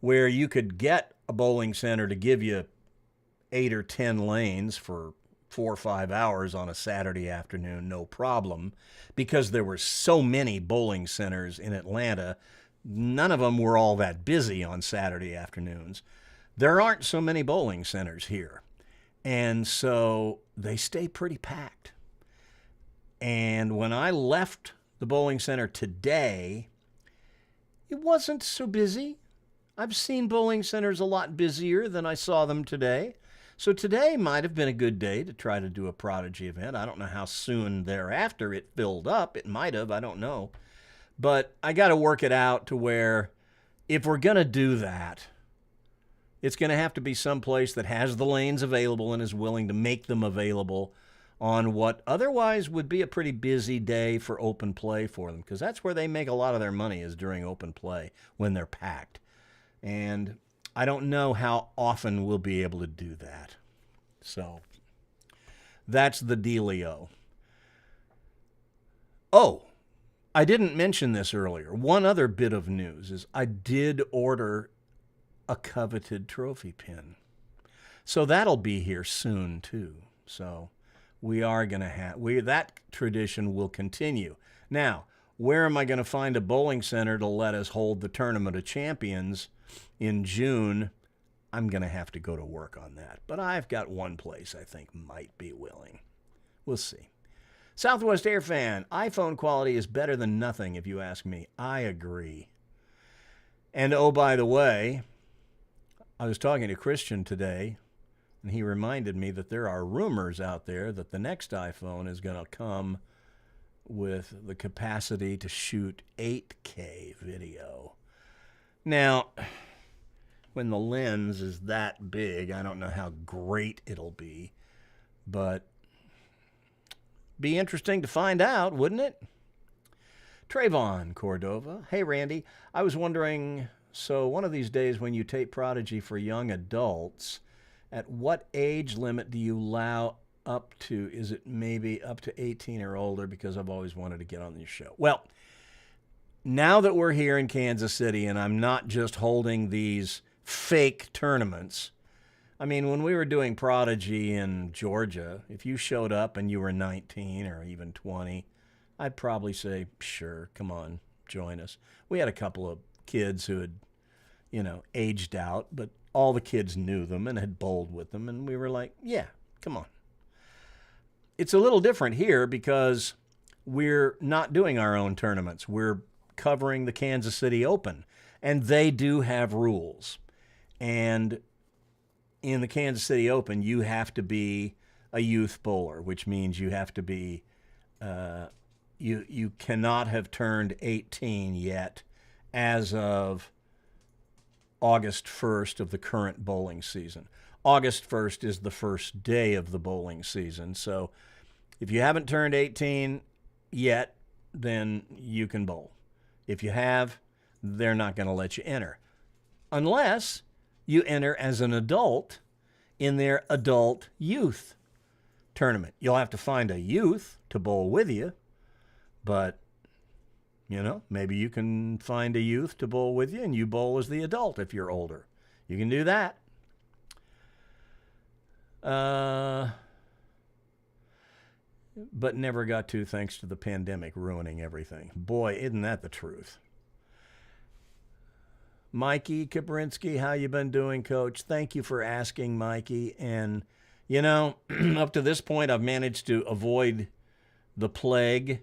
where you could get a bowling center to give you 8 or 10 lanes for 4 or 5 hours on a Saturday afternoon, no problem, because there were so many bowling centers in Atlanta, none of them were all that busy on Saturday afternoons. There aren't so many bowling centers here, and so they stay pretty packed. And when I left the bowling center today, it wasn't so busy. I've seen bowling centers a lot busier than I saw them today. So today might have been a good day to try to do a Prodigy event. I don't know how soon thereafter it filled up. It might have, I don't know. But I got to work it out to where if we're going to do that, it's going to have to be someplace that has the lanes available and is willing to make them available on what otherwise would be a pretty busy day for open play for them, because that's where they make a lot of their money, is during open play when they're packed. And I don't know how often we'll be able to do that. So that's the dealio. Oh, I didn't mention this earlier. One other bit of news is I did order a coveted trophy pin. So that'll be here soon too. So we are going to have, that tradition will continue. Now, where am I going to find a bowling center to let us hold the Tournament of Champions in June? I'm going to have to go to work on that. But I've got one place I think might be willing. We'll see. Southwest Air Fan, iPhone quality is better than nothing if you ask me. I agree. And oh, by the way, I was talking to Christian today, and he reminded me that there are rumors out there that the next iPhone is going to come with the capacity to shoot 8K video. Now, when the lens is that big, I don't know how great it'll be, but be interesting to find out, wouldn't it? Trayvon Cordova. Hey, Randy. I was wondering, so one of these days when you tape Prodigy for young adults, at what age limit do you allow up to? Is it maybe up to 18 or older? Because I've always wanted to get on your show. Well, now that we're here in Kansas City and I'm not just holding these fake tournaments, I mean, when we were doing Prodigy in Georgia, if you showed up and you were 19 or even 20, I'd probably say, sure, come on, join us. We had a couple of kids who had, aged out, but all the kids knew them and had bowled with them, and we were like, yeah, come on. It's a little different here because we're not doing our own tournaments. We're covering the Kansas City Open, and they do have rules. And in the Kansas City Open, you have to be a youth bowler, which means you have to be, you cannot have turned 18 yet as of August 1st of the current bowling season. August 1st is the first day of the bowling season. So if you haven't turned 18 yet, then you can bowl. If you have, they're not going to let you enter. Unless you enter as an adult in their adult youth tournament. You'll have to find a youth to bowl with you, but maybe you can find a youth to bowl with you and you bowl as the adult if you're older. You can do that. But never got to, thanks to the pandemic ruining everything. Boy, isn't that the truth. Mikey Kaprinsky, how you been doing, Coach? Thank you for asking, Mikey. And, up to this point, I've managed to avoid the plague.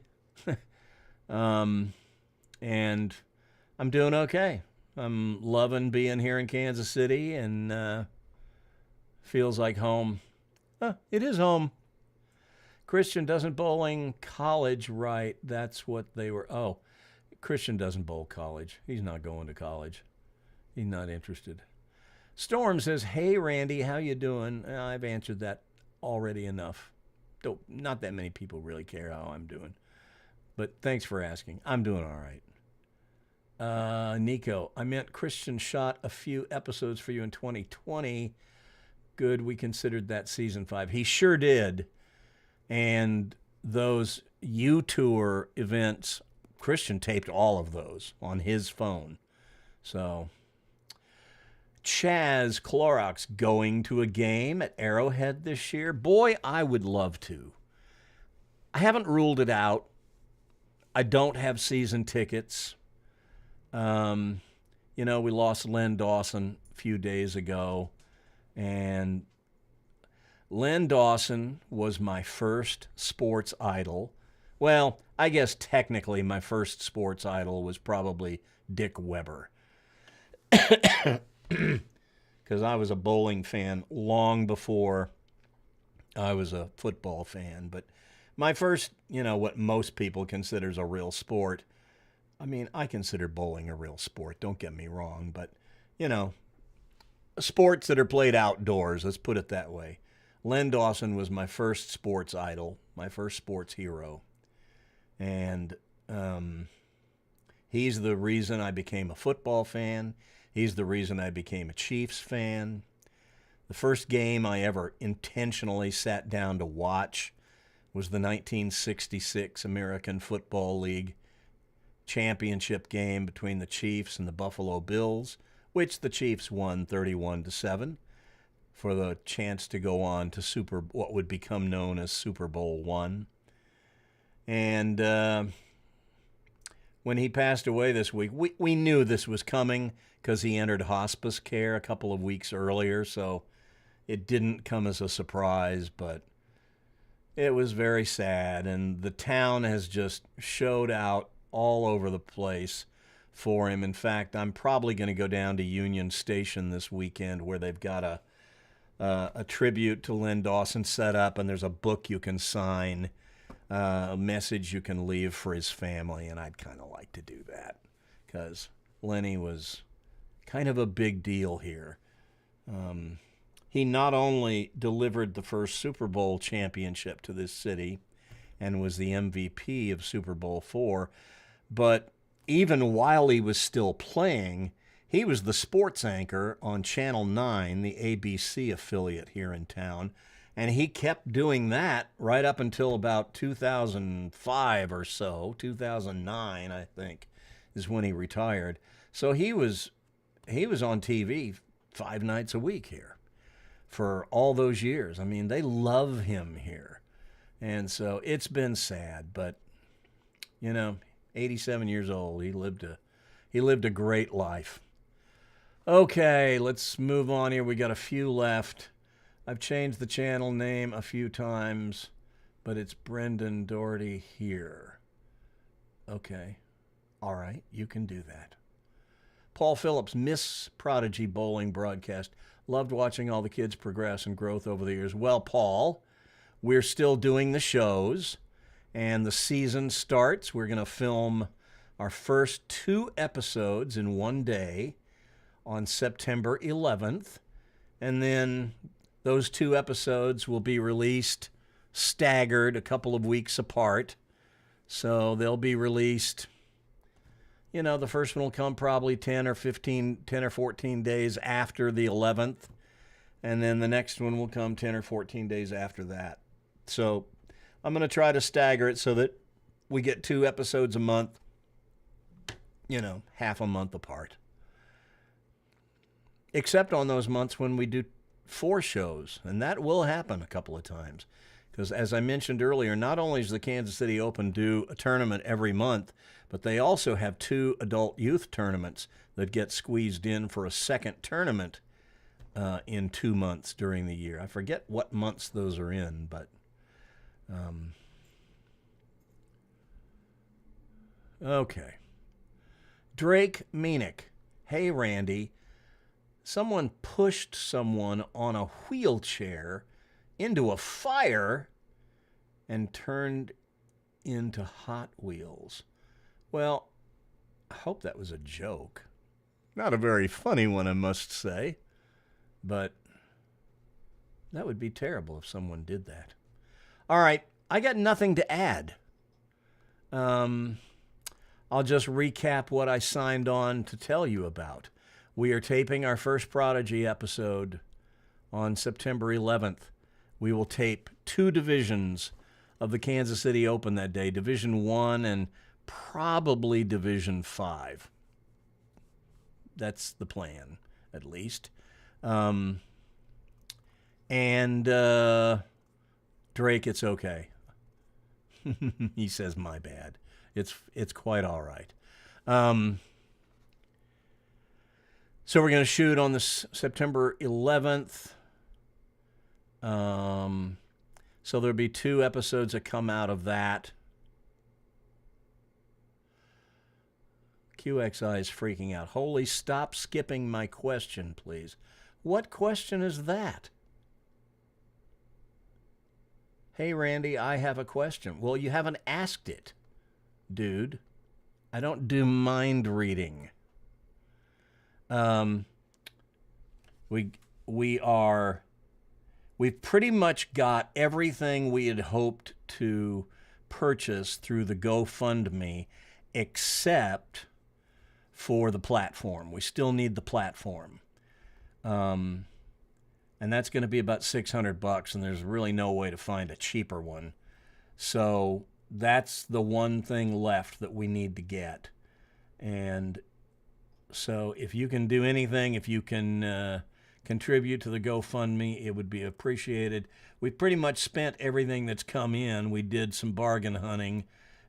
And I'm doing okay. I'm loving being here in Kansas City, and feels like home. It is home. Christian, doesn't bowling college right? That's what they were. Oh, Christian doesn't bowl college. He's not going to college. He's not interested. Storm says, "Hey Randy, how you doing?" I've answered that already enough. Not that many people really care how I'm doing, but thanks for asking. I'm doing all right. Nico, I meant Christian shot a few episodes for you in 2020. Good, we considered that season 5. He sure did. And those U-Tour events, Christian taped all of those on his phone. So, Chaz Clorox going to a game at Arrowhead this year? Boy, I would love to. I haven't ruled it out. I don't have season tickets. We lost Len Dawson a few days ago, and Len Dawson was my first sports idol. Well, I guess technically my first sports idol was probably Dick Weber, because I was a bowling fan long before I was a football fan. But my first, what most people considers a real sport, I mean, I consider bowling a real sport, don't get me wrong, but, sports that are played outdoors, let's put it that way. Len Dawson was my first sports idol, my first sports hero. And he's the reason I became a football fan. He's the reason I became a Chiefs fan. The first game I ever intentionally sat down to watch was the 1966 American Football League championship game between the Chiefs and the Buffalo Bills, which the Chiefs won 31-7 for the chance to go on to what would become known as Super Bowl I. And when he passed away this week, we knew this was coming because he entered hospice care a couple of weeks earlier, so it didn't come as a surprise, but it was very sad, and the town has just showed out all over the place for him. In fact, I'm probably going to go down to Union Station this weekend where they've got a tribute to Len Dawson set up, and there's a book you can sign, a message you can leave for his family, and I'd kind of like to do that because Lenny was kind of a big deal here. He not only delivered the first Super Bowl championship to this city and was the MVP of Super Bowl IV, but even while he was still playing, he was the sports anchor on Channel 9, the ABC affiliate here in town, and he kept doing that right up until about 2005 or so. 2009, I think, is when he retired. So he was on TV 5 nights a week here for all those years. I mean, they love him here. And so it's been sad, but 87 years old. He lived a great life. Okay, let's move on here. We got a few left. I've changed the channel name a few times, but it's Brendan Doherty here. Okay. All right, you can do that. Paul Phillips, Miss Prodigy Bowling broadcast. Loved watching all the kids progress and growth over the years. Well, Paul, we're still doing the shows, and the season starts. We're going to film our first 2 episodes in one day on September 11th, and then those 2 episodes will be released staggered a couple of weeks apart. So they'll be released, the first one will come probably 10 or 14 days after the 11th, and then the next one will come 10 or 14 days after that. So I'm going to try to stagger it so that we get 2 episodes a month, half a month apart. Except on those months when we do 4 shows, and that will happen a couple of times. Because as I mentioned earlier, not only does the Kansas City Open do a tournament every month, but they also have 2 adult youth tournaments that get squeezed in for a second tournament in 2 months during the year. I forget what months those are in, but okay. Drake Meanick. Hey, Randy. Someone pushed someone on a wheelchair into a fire and turned into Hot Wheels. Well, I hope that was a joke. Not a very funny one, I must say. But that would be terrible if someone did that. All right, I got nothing to add. I'll just recap what I signed on to tell you about. We are taping our first Prodigy episode on September 11th. We will tape 2 divisions of the Kansas City Open that day, Division 1 and probably Division 5. That's the plan, at least. And Drake, it's okay. He says, my bad. It's quite all right. So we're going to shoot on this September 11th. So there'll be 2 episodes that come out of that. QXI is freaking out. Holy, stop skipping my question, please. What question is that? Hey, Randy, I have a question. Well, you haven't asked it, dude. I don't do mind reading. We've pretty much got everything we had hoped to purchase through the GoFundMe, except for the platform. We still need the platform. And that's going to be about $600, and there's really no way to find a cheaper one. So that's the one thing left that we need to get. And so if you can do anything, if you can contribute to the GoFundMe, it would be appreciated. We've pretty much spent everything that's come in. We did some bargain hunting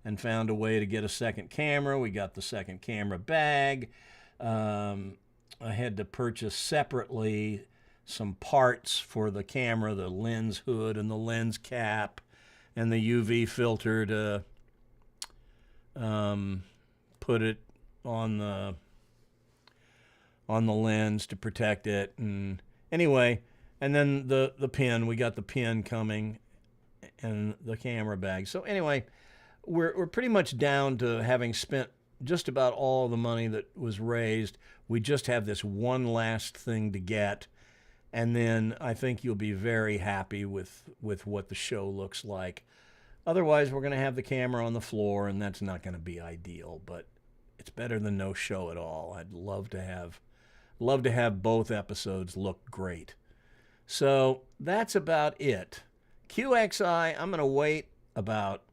and found a way to get a second camera. We got the second camera bag. I had to purchase separately some parts for the camera, the lens hood and the lens cap and the UV filter to put it on the lens to protect it. And anyway, and then the pin, we got the pin coming and the camera bag. So anyway, we're pretty much down to having spent just about all the money that was raised. We just have this one last thing to get, and then I think you'll be very happy with what the show looks like. Otherwise, we're going to have the camera on the floor, and that's not going to be ideal, but it's better than no show at all. I'd love to have both episodes look great. So that's about it. QXI, I'm going to wait about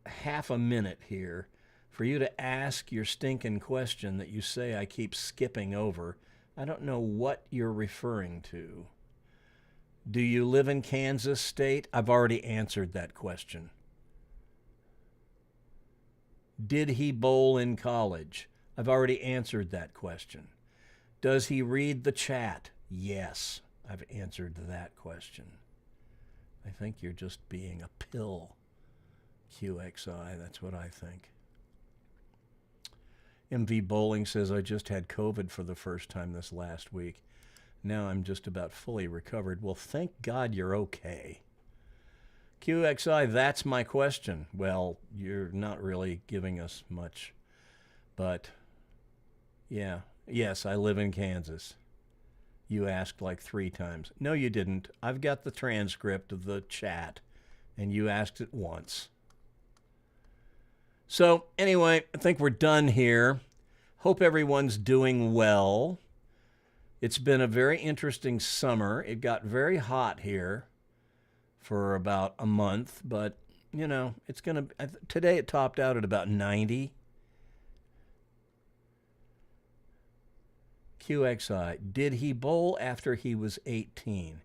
half a minute here for you to ask your stinking question that you say I keep skipping over. I don't know what you're referring to. Do you live in Kansas State? I've already answered that question. Did he bowl in college? I've already answered that question. Does he read the chat? Yes, I've answered that question. I think you're just being a pill, QXI. That's what I think. MV Bowling says, I just had COVID for the first time this last week. Now I'm just about fully recovered. Well, thank God you're okay. QXI, that's my question. Well, you're not really giving us much, but yeah. Yes, I live in Kansas. You asked like 3 times. No, you didn't. I've got the transcript of the chat, and you asked it once. So anyway, I think we're done here. Hope everyone's doing well. It's been a very interesting summer. It got very hot here for about a month, but, you know, it's going to... Today it topped out at about 90. QXI, did he bowl after he was 18?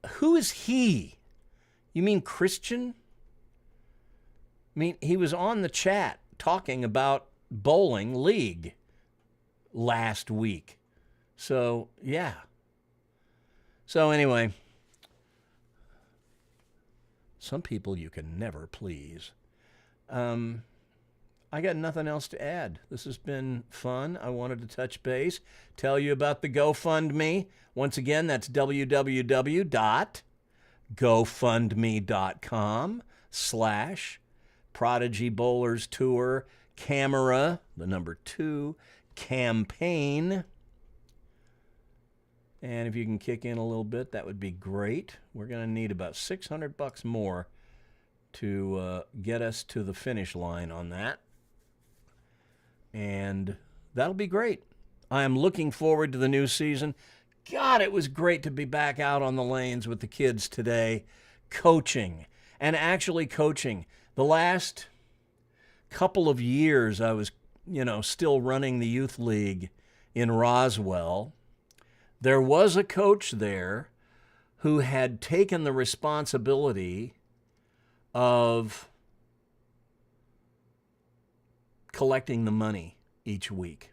Who is he? You mean Christian? I mean, he was on the chat talking about bowling league last week. So, yeah. So, anyway, some people you can never please. I got nothing else to add. This has been fun. I wanted to touch base, tell you about the GoFundMe. Once again, that's www.gofundme.com/Prodigy Bowlers Tour Camera, the number 2, campaign. And if you can kick in a little bit, that would be great. We're going to need about $600 more to get us to the finish line on that. And that'll be great. I am looking forward to the new season. God, it was great to be back out on the lanes with the kids today, coaching, and actually coaching. The last couple of years, I was, still running the youth league in Roswell. There was a coach there who had taken the responsibility of collecting the money each week.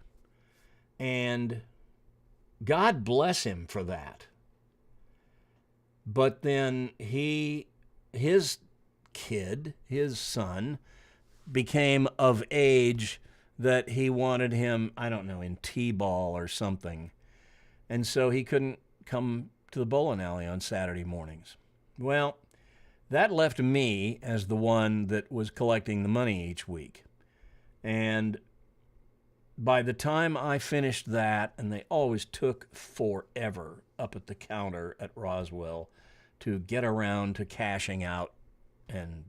And God bless him for that. But then his son, became of age that he wanted him, I don't know, in T-ball or something. And so he couldn't come to the bowling alley on Saturday mornings. Well, that left me as the one that was collecting the money each week. And by the time I finished that, and they always took forever up at the counter at Roswell to get around to cashing out and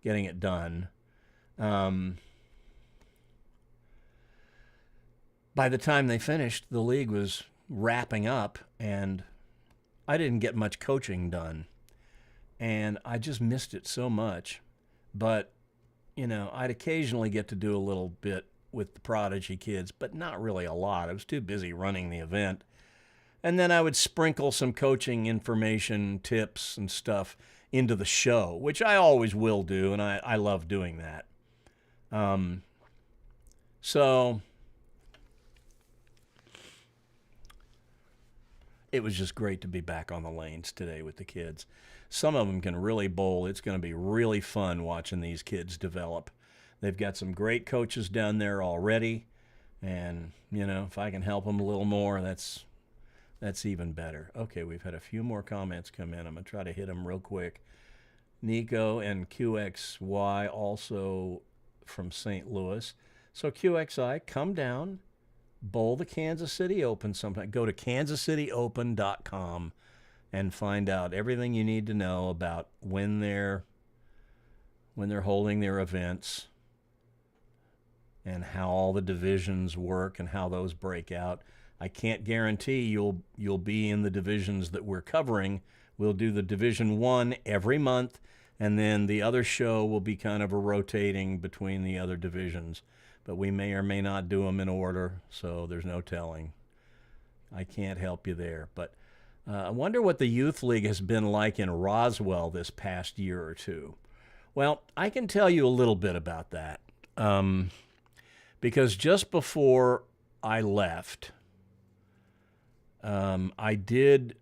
getting it done. By the time they finished, the league was wrapping up, and I didn't get much coaching done. And I just missed it so much. But, I'd occasionally get to do a little bit with the Prodigy kids, but not really a lot. I was too busy running the event. And then I would sprinkle some coaching information, tips, and stuff into the show, which I always will do, and I love doing that. So it was just great to be back on the lanes today with the kids. Some of them can really bowl. It's going to be really fun watching these kids develop. They've got some great coaches down there already, and, if I can help them a little more, that's even better. Okay, we've had a few more comments come in. I'm going to try to hit them real quick. Nico and QXY also from St. Louis. So QXI, come down, bowl the Kansas City Open sometime. Go to kansascityopen.com and find out everything you need to know about when they're holding their events and how all the divisions work and how those break out. I can't guarantee you'll be in the divisions that we're covering. We'll do the Division 1 every month, and then the other show will be kind of a rotating between the other divisions. But we may or may not do them in order, so there's no telling. I can't help you there. But I wonder what the Youth League has been like in Roswell this past year or two. Well, I can tell you a little bit about that. Because just before I left, I did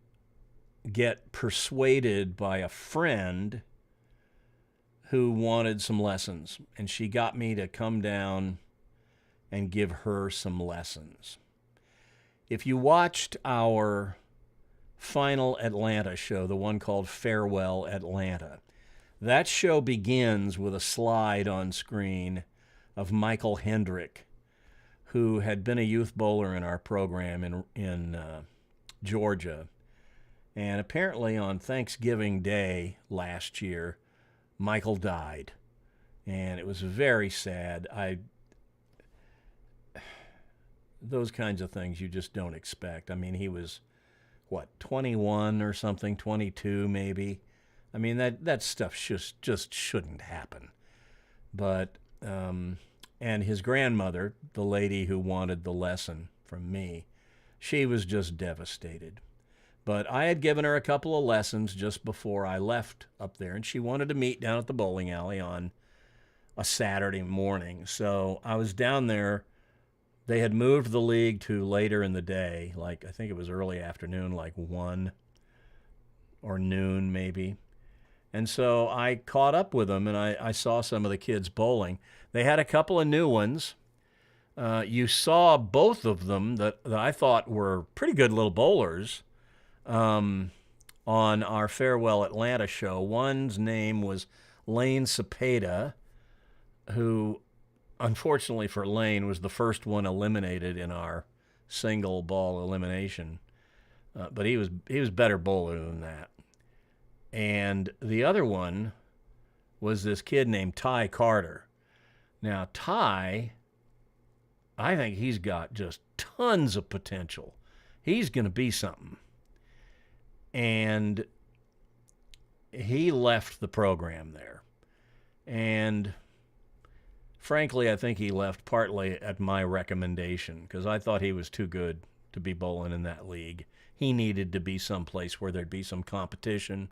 get persuaded by a friend who wanted some lessons, and she got me to come down and give her some lessons. If you watched our final Atlanta show, the one called Farewell Atlanta, that show begins with a slide on screen of Michael Hendrick, who had been a youth bowler in our program in Georgia. And apparently on Thanksgiving Day last year, Michael died. And it was very sad. Those kinds of things you just don't expect. I mean, he was, 21 or something, 22 maybe. I mean, that stuff just shouldn't happen. But, and his grandmother, the lady who wanted the lesson from me, she was just devastated. But I had given her a couple of lessons just before I left up there, and she wanted to meet down at the bowling alley on a Saturday morning. So I was down there. They had moved the league to later in the day, I think it was early afternoon, 1 or noon maybe. And so I caught up with them, and I saw some of the kids bowling. They had a couple of new ones. You saw both of them that I thought were pretty good little bowlers on our Farewell Atlanta show. One's name was Lane Cepeda, who, unfortunately for Lane, was the first one eliminated in our single ball elimination. but he was better bowler than that. And the other one was this kid named Ty Carter. Now, Ty, I think he's got just tons of potential. He's going to be something. And he left the program there. And frankly, I think he left partly at my recommendation because I thought he was too good to be bowling in that league. He needed to be someplace where there'd be some competition,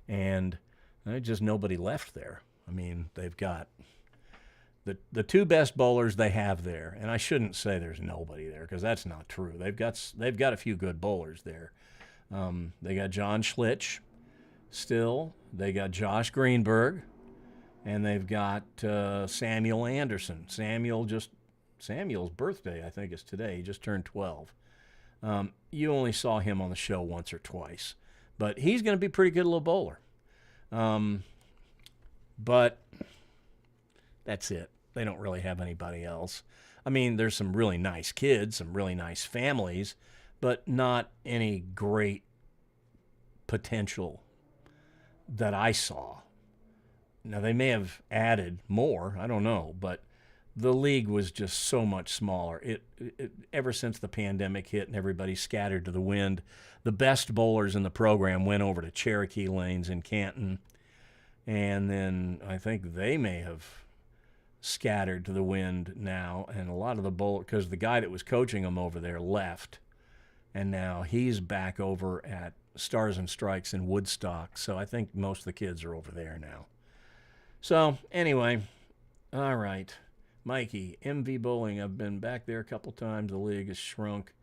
and just nobody left there. I mean, they've got the two best bowlers they have there, and I shouldn't say there's nobody there because that's not true. They've got a few good bowlers there. They got John Schlitch still. They got Josh Greenberg, and they've got Samuel Anderson. Samuel's birthday, I think, is today. He just turned 12. You only saw him on the show once or twice, but he's going to be a pretty good little bowler. But that's it. They don't really have anybody else. I mean, there's some really nice kids, some really nice families, but not any great potential that I saw. Now, they may have added more, I don't know, but the league was just so much smaller. Ever since the pandemic hit and everybody scattered to the wind, the best bowlers in the program went over to Cherokee Lanes in Canton, and then I think they may have scattered to the wind now, and a lot of the bowlers, because the guy that was coaching them over there left, and now he's back over at Stars and Strikes in Woodstock, so I think most of the kids are over there now. So, anyway, all right. Mikey, MV Bowling, I've been back there a couple times. The league has shrunk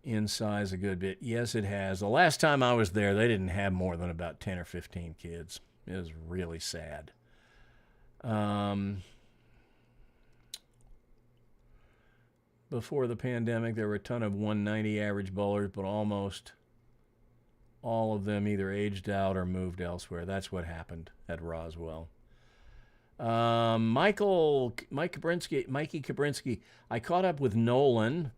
in size a good bit. Yes, it has. The last time I was there, they didn't have more than about 10 or 15 kids. It was really sad. Before the pandemic, there were a ton of 190 average bowlers, but almost all of them either aged out or moved elsewhere. That's what happened at Roswell. Mikey Kabrinsky. I caught up with Nolan,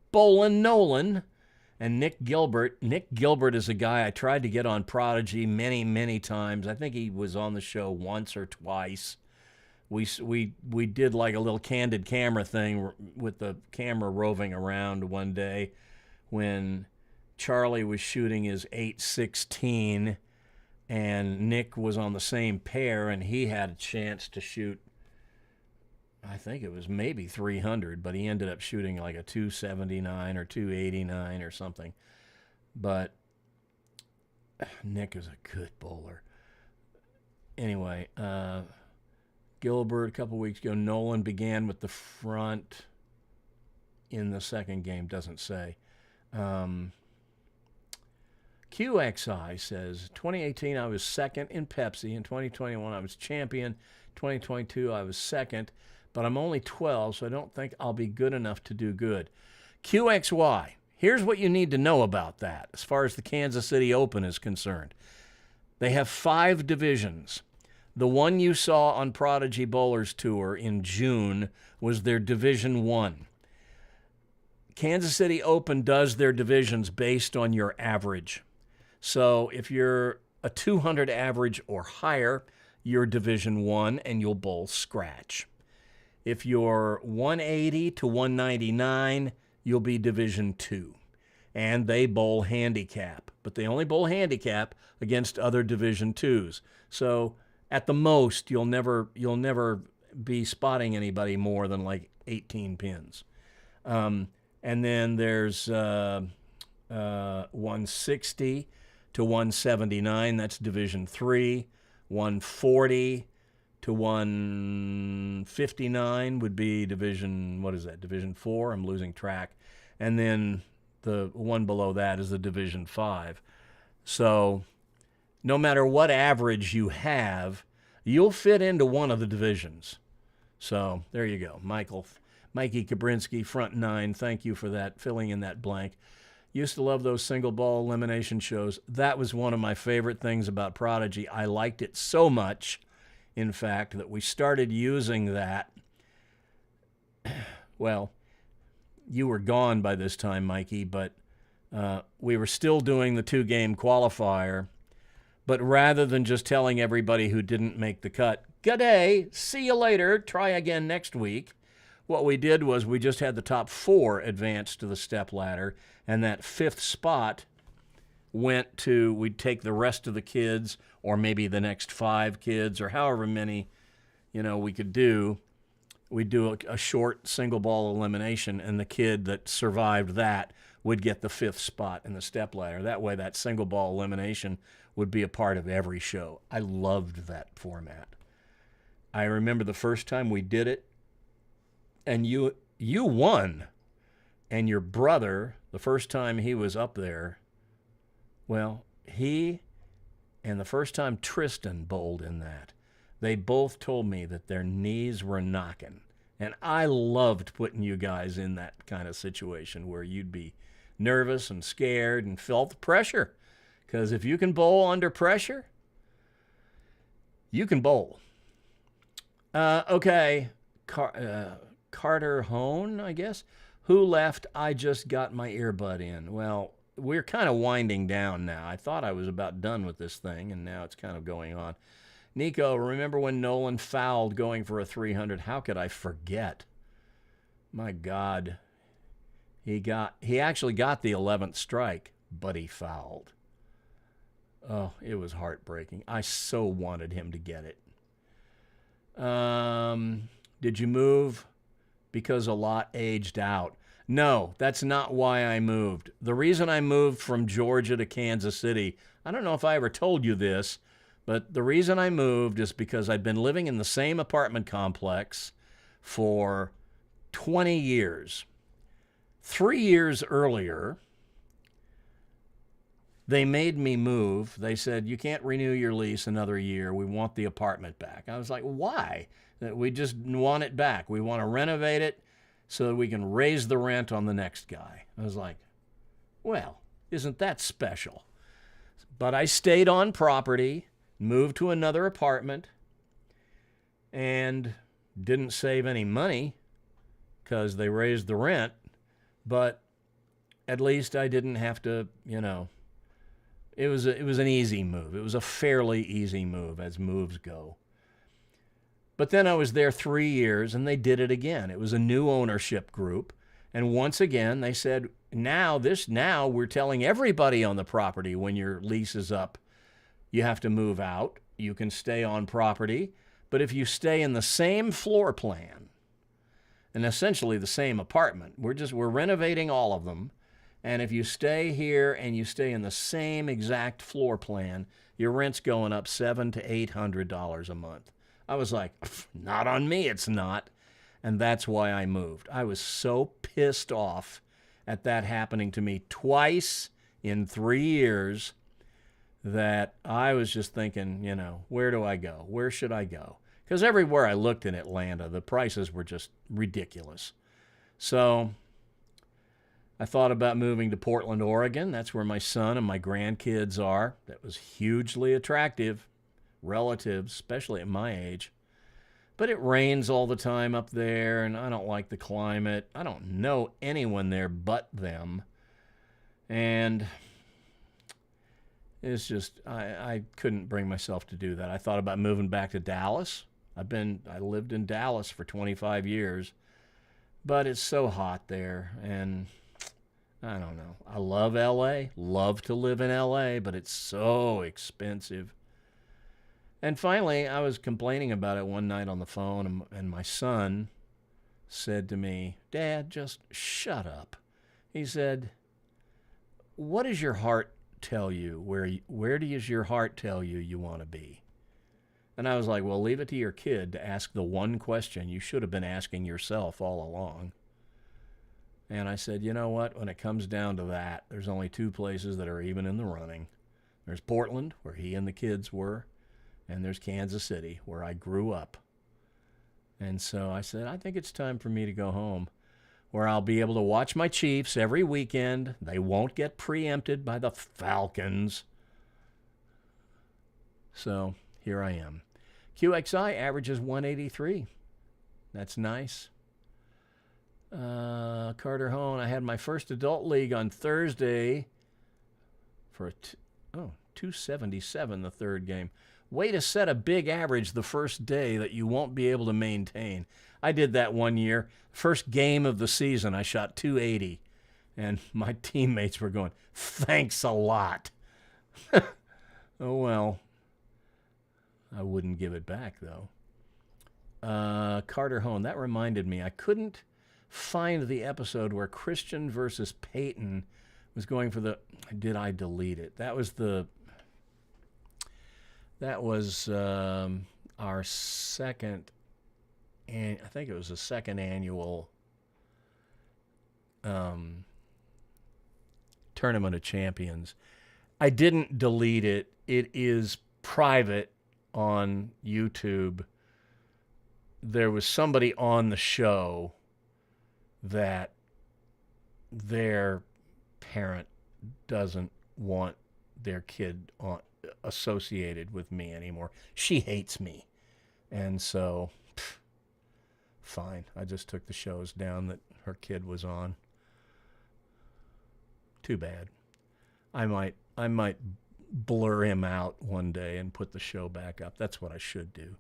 and Nick Gilbert. Nick Gilbert is a guy I tried to get on Prodigy many, many times. I think he was on the show once or twice. We did like a little candid camera thing with the camera roving around one day when Charlie was shooting his 816 and Nick was on the same pair, and he had a chance to shoot, I think it was maybe 300, but he ended up shooting like a 279 or 289 or something. But Nick is a good bowler. Anyway, Gilbert, a couple weeks ago, Nolan began with the front in the second game, doesn't say. QXI says, 2018 I was second in Pepsi. In 2021 I was champion. 2022 I was second. But I'm only 12, so I don't think I'll be good enough to do good. QXY, here's what you need to know about that as far as the Kansas City Open is concerned. They have 5 divisions. The one you saw on Prodigy Bowlers Tour in June was their Division 1. Kansas City Open does their divisions based on your average. So if you're a 200 average or higher, you're Division 1 and you'll bowl scratch. If you're 180 to 199, you'll be Division 2. And they bowl handicap, but they only bowl handicap against other Division 2s. So at the most, you'll never be spotting anybody more than like 18 pins. And then there's 160 to 179, that's Division 3. 140 to 159 would be Division 4? I'm losing track. And then the one below that is the Division 5. So no matter what average you have, you'll fit into one of the divisions. So there you go. Mikey Kabrinsky, front 9, thank you for that, filling in that blank. Used to love those single ball elimination shows. That was one of my favorite things about Prodigy. I liked it so much, in fact, that we started using that. Well, you were gone by this time, Mikey, but We were still doing the 2-game qualifier, but rather than just telling everybody who didn't make the cut, "Good day, see you later, try again next week," what we did was we just had the top 4 advance to the step ladder, and that 5th spot went to, we'd take the rest of the kids, or maybe the next 5 kids, or however many, we could do. We'd do a short single ball elimination, and the kid that survived that would get the 5th spot in the step ladder. That way, that single ball elimination would be a part of every show. I loved that format. I remember the first time we did it, and you won. And your brother, the first time he was up there, well, he and the first time Tristan bowled in that, they both told me that their knees were knocking. And I loved putting you guys in that kind of situation where you'd be nervous and scared and felt the pressure. Because if you can bowl under pressure, you can bowl. Okay, Carter Hone, I guess. Who left? I just got my earbud in. Well, we're kind of winding down now. I thought I was about done with this thing, and now it's kind of going on. Nico, remember when Nolan fouled going for a 300? How could I forget? My God. He actually got the 11th strike, but he fouled. Oh, it was heartbreaking. I so wanted him to get it. Did you move because a lot aged out? No, that's not why I moved. The reason I moved from Georgia to Kansas City, I don't know if I ever told you this, but the reason I moved is because I'd been living in the same apartment complex for 20 years. 3 years earlier, they made me move. They said, "You can't renew your lease another year. We want the apartment back." I was like, "Why?" "We just want it back. We want to renovate it so that we can raise the rent on the next guy." I was like, well, isn't that special? But I stayed on property, moved to another apartment, and didn't save any money because they raised the rent. But at least I didn't have to, it was an easy move. It was a fairly easy move as moves go. But then I was there 3 years, and they did it again. It was a new ownership group. And once again, they said, now we're telling everybody on the property when your lease is up, you have to move out. You can stay on property. But if you stay in the same floor plan, and essentially the same apartment, we're renovating all of them. And if you stay here and you stay in the same exact floor plan, your rent's going up $700 to $800 a month. I was like, not on me, it's not. And that's why I moved. I was so pissed off at that happening to me twice in 3 years that I was just thinking, where do I go? Where should I go? Because everywhere I looked in Atlanta, the prices were just ridiculous. So I thought about moving to Portland, Oregon. That's where my son and my grandkids are. That was hugely attractive. Relatives, especially at my age. But it rains all the time up there, and I don't like the climate. I don't know anyone there but them. And it's just, I couldn't bring myself to do that. I thought about moving back to Dallas. I lived in Dallas for 25 years, but it's so hot there, and I don't know. I love LA, love to live in LA, but it's so expensive. And finally, I was complaining about it one night on the phone, and my son said to me, "Dad, just shut up." He said, "What does your heart tell you? Where does your heart tell you you want to be?" And I was like, well, leave it to your kid to ask the one question you should have been asking yourself all along. And I said, you know what? When it comes down to that, there's only 2 places that are even in the running. There's Portland, where he and the kids were, and there's Kansas City, where I grew up. And so I said, I think it's time for me to go home, where I'll be able to watch my Chiefs every weekend. They won't get preempted by the Falcons. So here I am. QXI averages 183. That's nice. Carter Hone, I had my first adult league on Thursday for 277 the third game. Way to set a big average the first day that you won't be able to maintain. I did that one year. First game of the season, I shot 280. And my teammates were going, thanks a lot. Oh, well. I wouldn't give it back, though. Carter Hone, that reminded me. I couldn't find the episode where Christian versus Peyton was going for the... Did I delete it? That was our second... And I think it was the second annual Tournament of Champions. I didn't delete it. It is private on YouTube. There was somebody on the show that their parent doesn't want their kid associated with me anymore. She hates me. And so, fine. I just took the shows down that her kid was on. Too bad. I might blur him out one day and put the show back up. That's what I should do.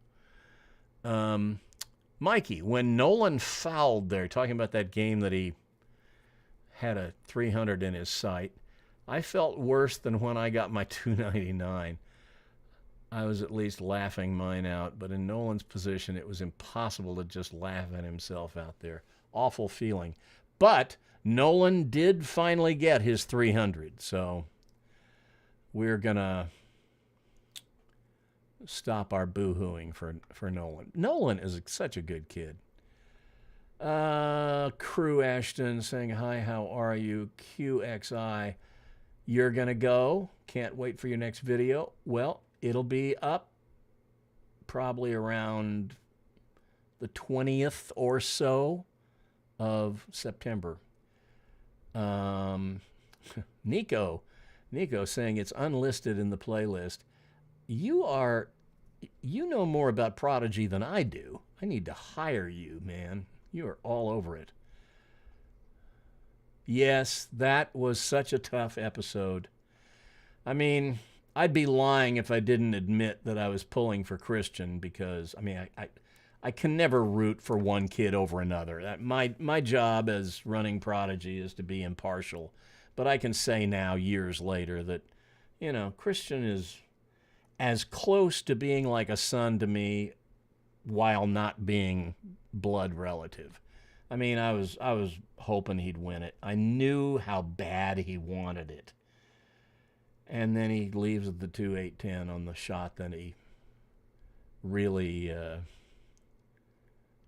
Mikey, when Nolan fouled there, talking about that game that he had a 300 in his sight, I felt worse than when I got my 299. I was at least laughing mine out, but in Nolan's position, it was impossible to just laugh at himself out there. Awful feeling. But Nolan did finally get his 300, so we're going to stop our boo-hooing for Nolan. Nolan is such a good kid. Crew Ashton saying, hi, how are you? QXI, you're going to go? Can't wait for your next video. Well, it'll be up probably around the 20th or so of September. Nico saying it's unlisted in the playlist. You know more about Prodigy than I do. I need to hire you, man. You are all over it. Yes, that was such a tough episode. I mean, I'd be lying if I didn't admit that I was pulling for Christian because, I mean, I can never root for one kid over another. My job as running Prodigy is to be impartial. But I can say now, years later, that, you know, Christian is as close to being like a son to me while not being blood relative. I mean, I was hoping he'd win it. I knew how bad he wanted it. And then he leaves with the 2-8-10 on the shot that he really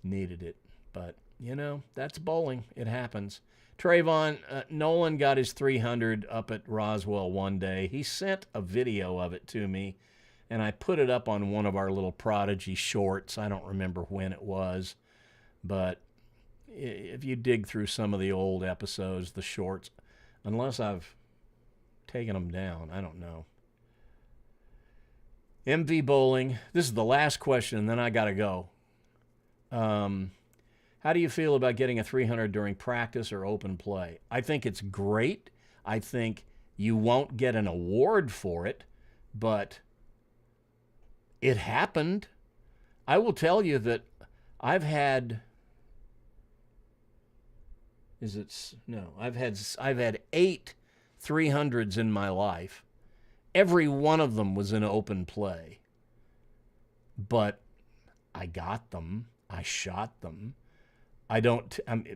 needed it. But, you know, that's bowling. It happens. Trayvon, Nolan got his 300 up at Roswell one day. He sent a video of it to me, and I put it up on one of our little Prodigy shorts. I don't remember when it was, but if you dig through some of the old episodes, the shorts, unless I've taken them down, I don't know. MV Bowling, this is the last question, and then I got to go. How do you feel about getting a 300 during practice or open play? I think it's great. I think you won't get an award for it, but it happened. I will tell you that I've had I've had 8 300s in my life. Every one of them was in open play. But I got them. I shot them.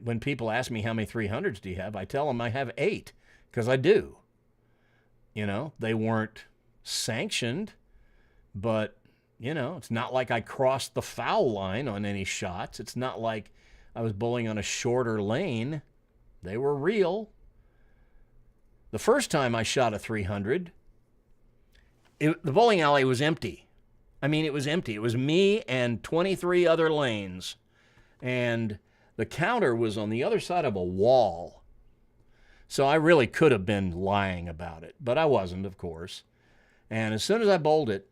When people ask me how many 300s do you have, I tell them I have 8 because I do. You know, they weren't sanctioned, but, you know, it's not like I crossed the foul line on any shots. It's not like I was bowling on a shorter lane. They were real. The first time I shot a 300, the bowling alley was empty. I mean, it was empty. It was me and 23 other lanes. And the counter was on the other side of a wall. So I really could have been lying about it, but I wasn't, of course. And as soon as I bowled it,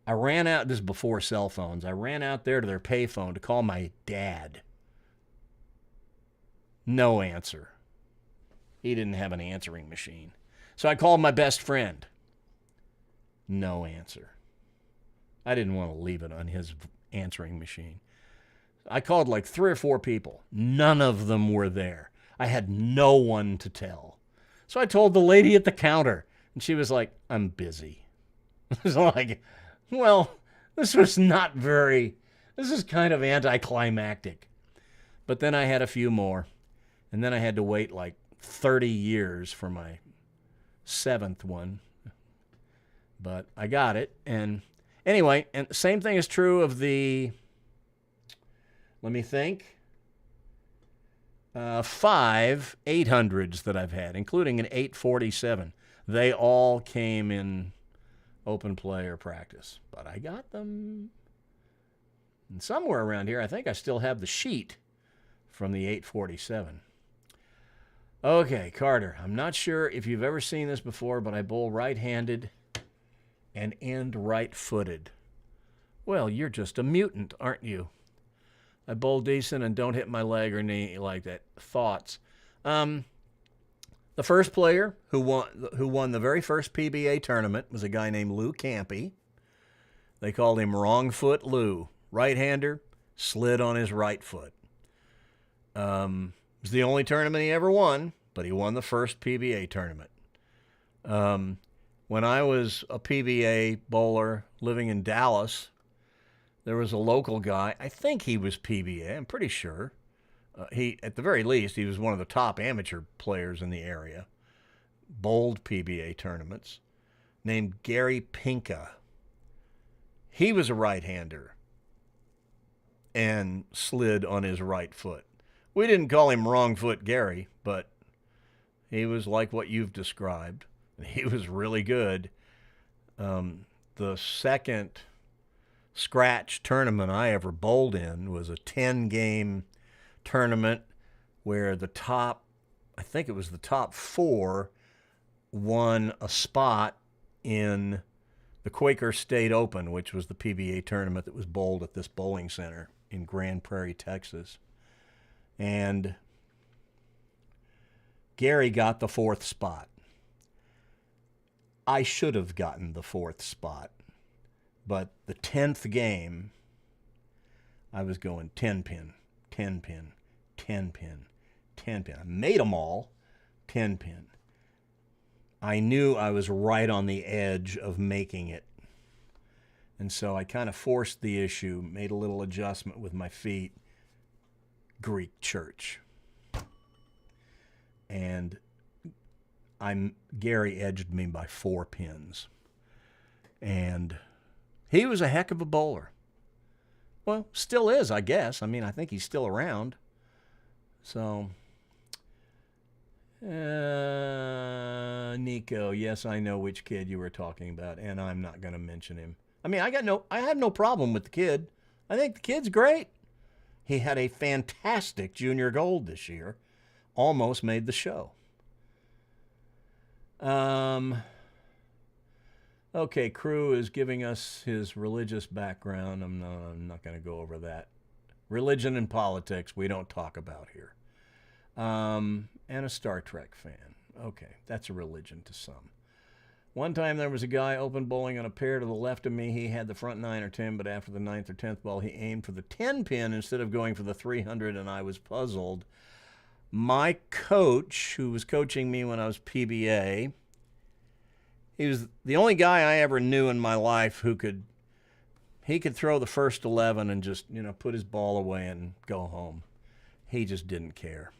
I ran out, this is before cell phones, I ran out there to their payphone to call my dad. No answer. He didn't have an answering machine. So I called my best friend. No answer. I didn't want to leave it on his answering machine. I called like 3 or 4 people. None of them were there. I had no one to tell. So I told the lady at the counter, and she was like, I'm busy. I was like, well, this is kind of anticlimactic. But then I had a few more, and then I had to wait like 30 years for my 7th one. But I got it. And anyway, and the same thing is true of the, let me think, 5 800s that I've had, including an 847. They all came in open play or practice, but I got them. And somewhere around here, I think I still have the sheet from the 847. Okay, Carter, I'm not sure if you've ever seen this before, but I bowl right-handed and end right-footed. Well, you're just a mutant, aren't you? I bowl decent and don't hit my leg or knee like that. Thoughts? The first player who won the very first PBA tournament was a guy named Lou Campy. They called him Wrong Foot Lou. Right-hander, slid on his right foot. It was the only tournament he ever won, but he won the first PBA tournament. When I was a PBA bowler living in Dallas, there was a local guy. I think he was PBA. I'm pretty sure. At the very least, he was one of the top amateur players in the area. Bowled PBA tournaments. Named Gary Pinka. He was a right-hander and slid on his right foot. We didn't call him Wrong Foot Gary, but he was like what you've described. He was really good. The second scratch tournament I ever bowled in was a 10-game tournament where the top 4 won a spot in the Quaker State Open, which was the PBA tournament that was bowled at this bowling center in Grand Prairie, Texas. And Gary got the 4th spot. I should have gotten the 4th spot. But the 10th game, I was going 10-pin, 10-pin, 10-pin, 10-pin. I made them all 10-pin. I knew I was right on the edge of making it. And so I kind of forced the issue, made a little adjustment with my feet. Greek church. And Gary edged me by 4 pins. And he was a heck of a bowler. Well, still is, I guess. I mean, I think he's still around. So, Nico, yes, I know which kid you were talking about, and I'm not going to mention him. I mean, I have no problem with the kid. I think the kid's great. He had a fantastic junior gold this year. Almost made the show. Okay, Crew is giving us his religious background. I'm not going to go over that. Religion and politics we don't talk about here. And a Star Trek fan. Okay, that's a religion to some. One time there was a guy open bowling on a pair to the left of me. He had the front 9 or 10, but after the 9th or 10th ball, he aimed for the 10 pin instead of going for the 300, and I was puzzled. My coach, who was coaching me when I was PBA, he was the only guy I ever knew in my life who could throw the first 11 and just, put his ball away and go home. He just didn't care.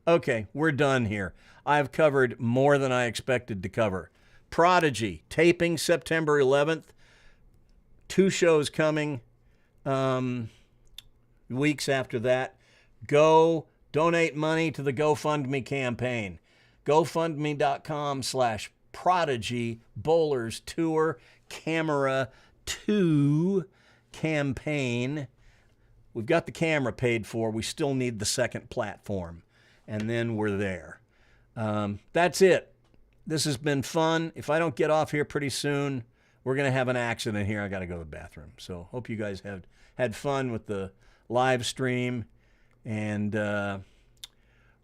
Okay, we're done here. I've covered more than I expected to cover. Prodigy, taping September 11th. 2 shows coming weeks after that. Go donate money to the GoFundMe campaign. GoFundMe.com/Prodigy Bowlers Tour Camera 2 campaign. We've got the camera paid for. We still need the second platform. And then we're there. That's it. This has been fun. If I don't get off here pretty soon, we're going to have an accident here. I got to go to the bathroom. So hope you guys have had fun with the live stream. And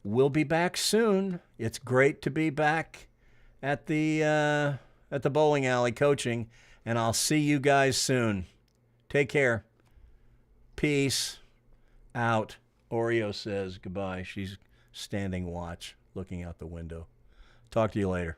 we'll be back soon. It's great to be back at the bowling alley coaching, and I'll see you guys soon. Take care. Peace out. Oreo says goodbye. She's standing watch, looking out the window. Talk to you later.